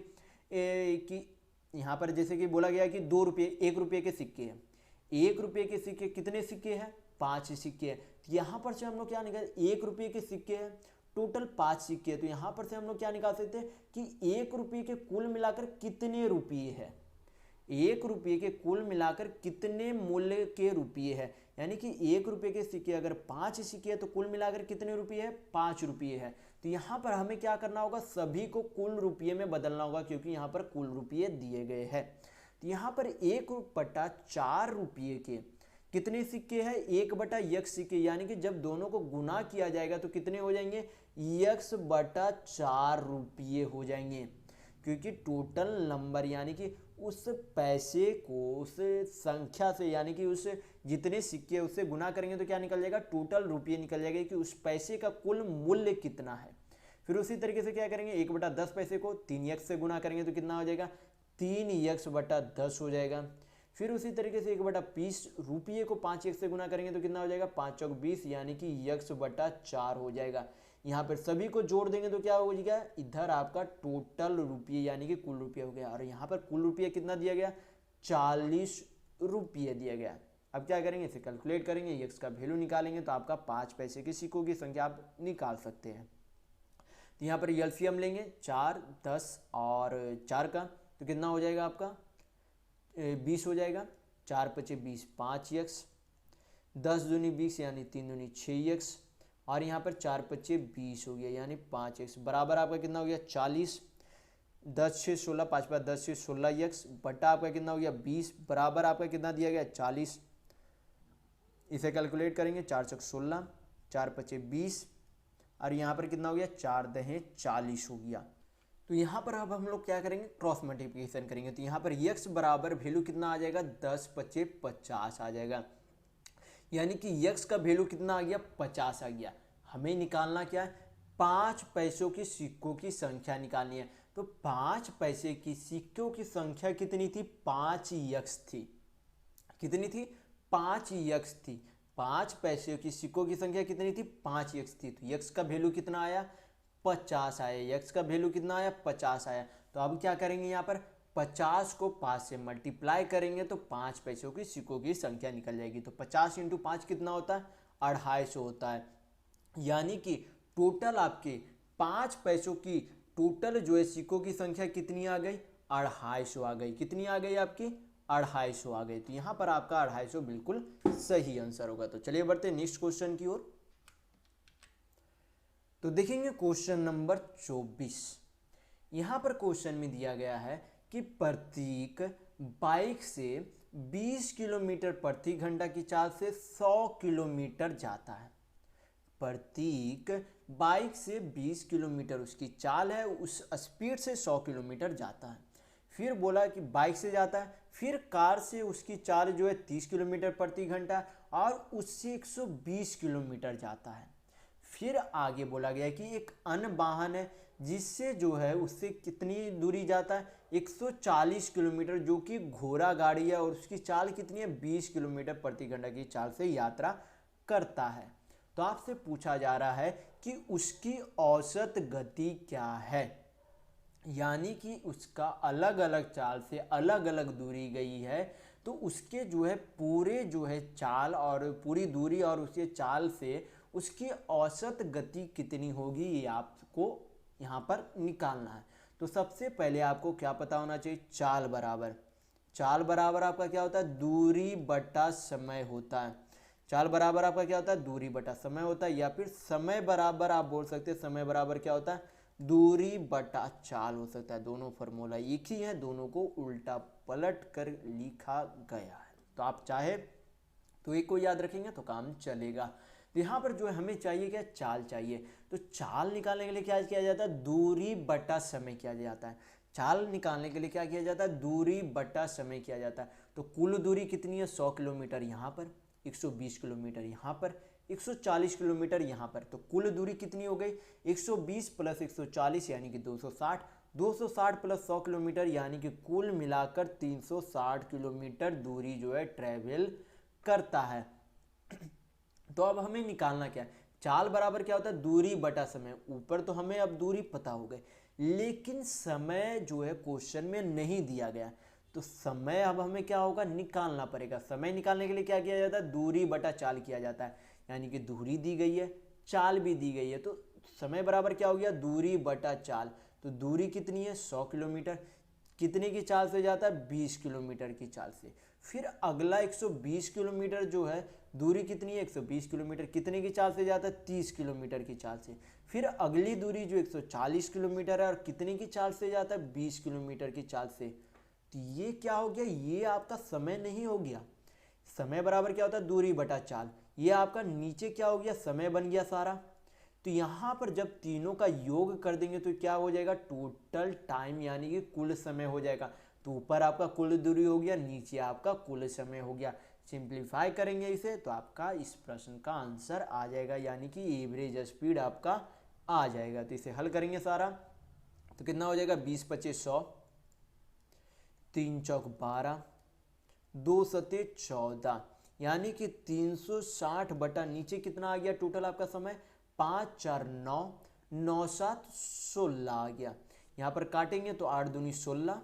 यहाँ पर जैसे कि बोला गया कि 2 रुपये, 1 रुपये के सिक्के हैं। 1 रुपये के सिक्के कितने सिक्के हैं, 5 सिक्के हैं। तो यहाँ पर से हम लोग क्या निकाल, 1 रुपये के सिक्के हैं, टोटल 5 सिक्के हैं। तो यहाँ पर से हम लोग क्या निकाल सकते हैं कि 1 रुपये के कुल मिलाकर कितने रुपये है, 1 रुपये के कुल मिलाकर कितने मूल्य के रुपये है। यानी कि 1 रुपये के सिक्के अगर 5 सिक्के है तो कुल मिलाकर कितने रुपये है, 5 रुपये है। तो यहाँ पर हमें क्या करना होगा, सभी को कुल रुपये में बदलना होगा, क्योंकि यहाँ पर कुल रुपये दिए गए हैं। तो यहाँ पर 1/4 रुपये के कितने सिक्के हैं, 1/x सिक्के। यानी कि जब दोनों को गुना किया जाएगा तो कितने हो जाएंगे, x/4 रुपये हो जाएंगे। क्योंकि टोटल नंबर यानी कि उस पैसे को उस संख्या से, यानी कि उस जितने सिक्के उससे गुना करेंगे तो क्या निकल जाएगा, टोटल रुपये निकल जाएगा कि उस पैसे का कुल मूल्य कितना है। फिर उसी तरीके से क्या करेंगे, 1/10 पैसे को 3x से गुना करेंगे तो कितना हो जाएगा, 3x/10 हो जाएगा। फिर उसी तरीके से 1/20 रुपये को 5x से गुना करेंगे तो कितना हो जाएगा, 5 चौक 20, यानी कि x/4 हो जाएगा। यहाँ पर सभी को जोड़ देंगे तो क्या हो जाएगा, इधर आपका टोटल रुपये यानी कि कुल रुपये हो गया। और यहाँ पर कुल रुपये कितना दिया गया, 40 रुपये दिया गया। अब क्या करेंगे, इसे कैलकुलेट करेंगे, एक्स का वैल्यू निकालेंगे तो आपका 5 पैसे के सिक्कों की संख्या आप निकाल सकते हैं। तो यहाँ पर एलसीएम लेंगे 4, 10 और 4 का, तो कितना हो जाएगा आपका 20 हो जाएगा, 4 पचे 20 5x, 10 दूनी 20 यानी 3 दूनी 6x, और यहाँ पर 4 पचे 20 हो गया यानी 5x बराबर आपका कितना हो गया 40, 10 से 16 5 5 10 से 16x बटा आपका कितना हो गया 20 बराबर आपका कितना दिया गया 40। इसे कैलकुलेट करेंगे, 4 चौक 16, 4 पचे 20, और यहाँ पर कितना हो गया 4 दहे 40 हो गया। तो यहाँ पर अब हम लोग क्या करेंगे, क्रॉस मल्टीप्लिकेशन करेंगे। तो यहाँ पर x बराबर वैल्यू कितना आ जाएगा 10 पचे 50 आ जाएगा, यानी कि x का वैल्यू कितना आ गया 50 आ गया। हमें निकालना क्या है, 5 पैसों की सिक्कों की संख्या निकालनी है। तो 5 पैसे की सिक्कों की संख्या कितनी थी, 5x थी। कितनी थी, 5x थी। 5 पैसे की सिक्कों की संख्या कितनी थी, 5x थी। तो x का वैल्यू कितना आया 50 आया, x का वैल्यू कितना आया 50 आया। तो अब क्या करेंगे, यहाँ पर 50 को 5 से मल्टीप्लाई करेंगे तो 5 पैसों की सिक्कों की संख्या निकल जाएगी। तो 50 इंटू 5 कितना होता है, 250 होता है। यानी कि टोटल आपके 5 पैसों की टोटल जो है सिक्कों की संख्या कितनी आ गई, 250 आ गई। कितनी आ गई आपकी, 250 आ गई। तो यहाँ पर आपका 250 बिल्कुल सही आंसर होगा। तो चलिए बढ़ते नेक्स्ट क्वेश्चन की ओर। तो देखेंगे क्वेश्चन नंबर 24। यहाँ पर क्वेश्चन में दिया गया है कि प्रतीक बाइक से 20 किलोमीटर प्रति घंटा की चाल से 100 किलोमीटर जाता है। प्रतीक बाइक से 20 किलोमीटर उसकी चाल है, उस स्पीड से 100 किलोमीटर जाता है। फिर बोला कि बाइक से जाता है, फिर कार से उसकी चाल जो है 30 किलोमीटर प्रति घंटा और उससे 120 किलोमीटर जाता है। फिर आगे बोला गया कि एक अन्य वाहन है जिससे जो है उससे कितनी दूरी जाता है, 140 किलोमीटर, जो कि घोड़ा गाड़ी है और उसकी चाल कितनी है 20 किलोमीटर प्रति घंटा की चाल से यात्रा करता है। तो आपसे पूछा जा रहा है कि उसकी औसत गति क्या है, यानी कि उसका अलग अलग चाल से अलग अलग दूरी गई है, तो उसके जो है पूरे जो है चाल और पूरी दूरी और उसके चाल से उसकी औसत गति कितनी होगी, ये आपको यहाँ पर निकालना है। तो सबसे पहले आपको क्या पता होना चाहिए, चाल बराबर आपका क्या होता है, दूरी बटा समय होता है। चाल बराबर आपका क्या होता है, दूरी बटा समय होता है, या फिर समय बराबर आप बोल सकते हैं, समय बराबर क्या होता है, दूरी बटा चाल हो सकता है। दोनों फॉर्मूला एक ही है, दोनों को उल्टा पलट कर लिखा गया है। तो आप चाहे तो एक को याद रखेंगे तो काम चलेगा। तो यहाँ पर जो है हमें चाहिए क्या, चाल चाहिए। तो चाल निकालने के लिए क्या किया जाता है, दूरी बटा समय किया जाता है। चाल निकालने के लिए क्या किया जाता है, दूरी बटा समय किया जाता है। तो कुल दूरी कितनी है, 100 किलोमीटर यहाँ पर, 120 किलोमीटर यहाँ पर, 140 किलोमीटर यहाँ पर। तो कुल दूरी कितनी हो गई, 120 प्लस 140 यानी कि 260, 260 प्लस 100 किलोमीटर यानी कि कुल मिलाकर 360 किलोमीटर दूरी जो है ट्रैवल करता है। तो अब हमें निकालना क्या है, चाल बराबर क्या होता है, दूरी बटा समय। ऊपर तो हमें अब दूरी पता हो गई, लेकिन समय जो है क्वेश्चन में नहीं दिया गया। तो समय अब हमें क्या होगा, निकालना पड़ेगा। समय निकालने के लिए क्या किया जाता है, दूरी बटा चाल किया जाता है। यानी कि दूरी दी गई है, चाल भी दी गई है, तो समय बराबर क्या हो गया, दूरी बटा चाल। तो दूरी कितनी है, 100 किलोमीटर, कितने की चाल से जाता है, 20 किलोमीटर की चाल से। फिर अगला 120 किलोमीटर जो है, दूरी कितनी है, 120 किलोमीटर, कितने की चाल से जाता है, 30 किलोमीटर की चाल से। फिर अगली दूरी जो 140 किलोमीटर है और कितने की चाल से जाता है, 20 किलोमीटर की चाल से। तो ये क्या हो गया, ये आपका समय नहीं हो गया। समय बराबर क्या होता है, दूरी बटा चाल। ये आपका नीचे क्या हो गया, समय बन गया सारा। तो यहाँ पर जब तीनों का योग कर देंगे तो क्या हो जाएगा, टोटल टाइम यानी कि कुल समय हो जाएगा। तो ऊपर आपका कुल दूरी हो गया, नीचे आपका कुल समय हो गया। सिंप्लीफाई करेंगे इसे तो आपका इस प्रश्न का आंसर आ जाएगा, यानी कि एवरेज स्पीड आपका आ जाएगा। तो इसे हल करेंगे सारा तो कितना हो जाएगा, 20 25 100, 3 चौक 12, 2 सते 14, यानी कि 360 बटा नीचे कितना आ गया टोटल आपका समय, 5 4 9, 9 7 16 आ गया। यहाँ पर काटेंगे तो 8 दूनी 16,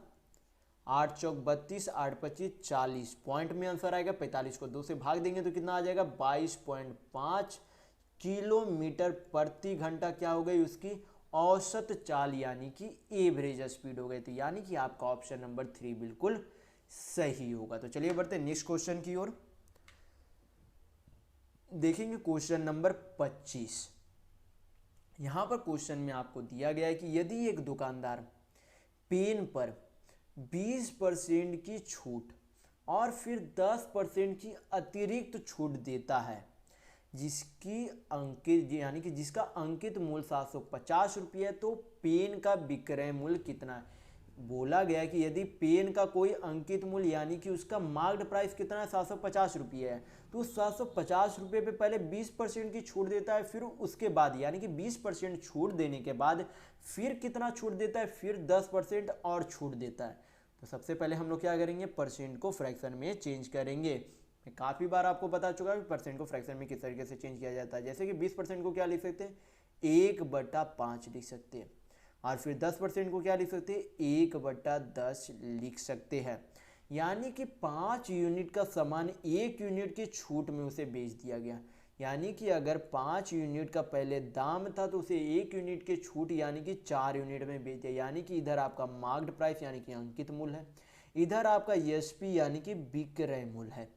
8 चौक 32, 8 25 40, पॉइंट में आंसर आएगा। 45 को 2 से भाग देंगे तो कितना आ जाएगा, 22.5 किलोमीटर प्रति घंटा क्या हो गई उसकी औसत चाल, यानी कि एवरेज स्पीड हो गई। तो यानी कि आपका ऑप्शन नंबर 3 बिल्कुल सही होगा। तो चलिए बढ़ते नेक्स्ट क्वेश्चन की ओर। देखेंगे क्वेश्चन नंबर 25। यहां पर क्वेश्चन में आपको दिया गया है कि यदि एक दुकानदार पेन पर 20% की छूट और फिर 10% की अतिरिक्त छूट देता है, जिसकी अंकित यानी कि जिसका अंकित मूल्य 750 रुपये है, तो पेन का विक्रय मूल्य कितना है। बोला गया कि यदि पेन का कोई अंकित मूल्य यानी कि उसका मार्क्ड प्राइस कितना है, 750 रुपये है, तो 750 रुपये पे पहले 20% की छूट देता है, फिर उसके बाद यानी कि 20% छूट देने के बाद फिर कितना छूट देता है, फिर 10% और छूट देता है। तो सबसे पहले हम लोग क्या करेंगे, परसेंट को फ्रैक्शन में चेंज करेंगे। काफ़ी बार आपको पता चुका है परसेंट को फ्रैक्शन में किस तरीके से चेंज किया जाता है। जैसे कि 20% को क्या लिख सकते हैं, 1/5 लिख सकते हैं, और फिर 10% को क्या लिख सकते हैं, 1/10 लिख सकते हैं। यानी कि 5 यूनिट का सामान 1 यूनिट की छूट में उसे बेच दिया गया। यानी कि अगर 5 यूनिट का पहले दाम था तो उसे 1 यूनिट की छूट यानी कि 4 यूनिट में बेच दिया। यानी कि इधर आपका मार्क्ड प्राइस यानी कि अंकित मूल्य है, इधर आपका एसपी यानी कि विक्रय मूल्य है।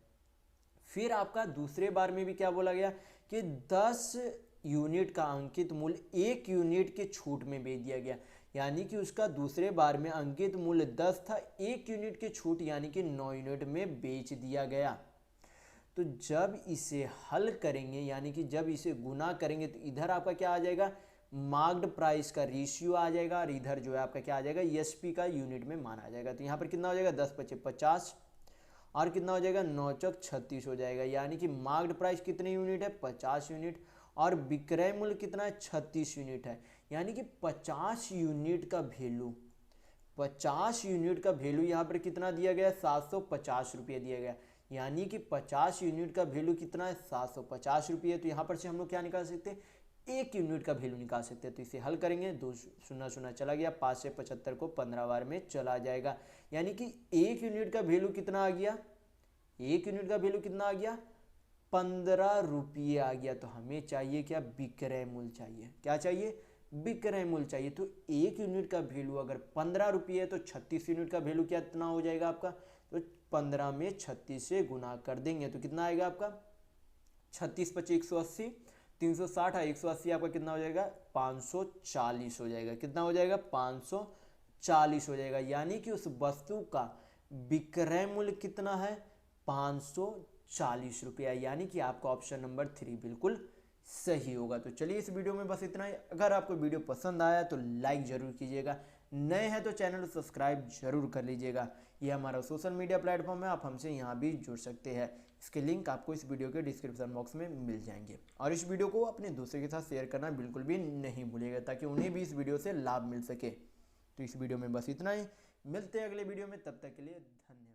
फिर आपका दूसरे बार में भी क्या बोला गया कि 10 यूनिट का अंकित मूल्य 1 यूनिट की छूट में बेच दिया गया। यानी कि उसका दूसरे बार में अंकित मूल्य 10 था, 1 यूनिट की छूट यानी कि 9 यूनिट में बेच दिया गया। तो जब इसे हल करेंगे यानी कि जब इसे गुना करेंगे तो इधर आपका क्या आ जाएगा, मार्क्ड प्राइस का रेशियो आ जाएगा, और इधर जो है आपका क्या आ जाएगा, एसपी का यूनिट में मान आ जाएगा। तो यहाँ पर कितना हो जाएगा, 10×5 = 50, और कितना हो जाएगा, 9×4 = 36 हो जाएगा। यानी कि मार्क्ड प्राइस कितने यूनिट है, 50 यूनिट, और विक्रय मूल्य कितना है, 36 यूनिट है। यानी कि 50 यूनिट का वैल्यू 50 यूनिट का वैल्यू यहाँ पर कितना दिया गया, 750 रुपये दिया गया। यानी कि 50 यूनिट का वैल्यू कितना है, 750 रुपये। तो यहाँ पर से हम लोग क्या निकाल सकते हैं, 1 यूनिट का वैल्यू निकाल सकते हैं। तो इसे हल करेंगे, 2 शून्य शून्य चला गया, 5 से 75 को 15 बार में चला जाएगा। यानी कि 1 यूनिट का वैल्यू कितना आ गया, 1 यूनिट का वैल्यू कितना आ गया, 15 रुपये आ गया। तो हमें चाहिए क्या, विक्रय मूल्य चाहिए। क्या चाहिए, विक्रय मूल्य चाहिए। तो 1 यूनिट का वैल्यू अगर 15 रुपये है तो 36 यूनिट का वैल्यू कितना हो जाएगा आपका, तो 15 में 36 से गुना कर देंगे तो कितना आएगा आपका, 36×25 180, 360 है 180, आपका कितना हो जाएगा, 540 हो जाएगा। कितना हो जाएगा, 540 हो जाएगा। यानी कि उस वस्तु का विक्रय मूल्य कितना है, 540 रुपया। यानी कि आपका ऑप्शन नंबर 3 बिल्कुल सही होगा। तो चलिए इस वीडियो में बस इतना ही। अगर आपको वीडियो पसंद आया तो लाइक जरूर कीजिएगा, नए हैं तो चैनल को सब्सक्राइब जरूर कर लीजिएगा। ये हमारा सोशल मीडिया प्लेटफॉर्म है, आप हमसे यहाँ भी जुड़ सकते हैं। इसके लिंक आपको इस वीडियो के डिस्क्रिप्शन बॉक्स में मिल जाएंगे। और इस वीडियो को अपने दूसरे के साथ शेयर करना बिल्कुल भी नहीं भूलिएगा, ताकि उन्हें भी इस वीडियो से लाभ मिल सके। तो इस वीडियो में बस इतना ही, मिलते हैं अगले वीडियो में, तब तक के लिए धन्यवाद।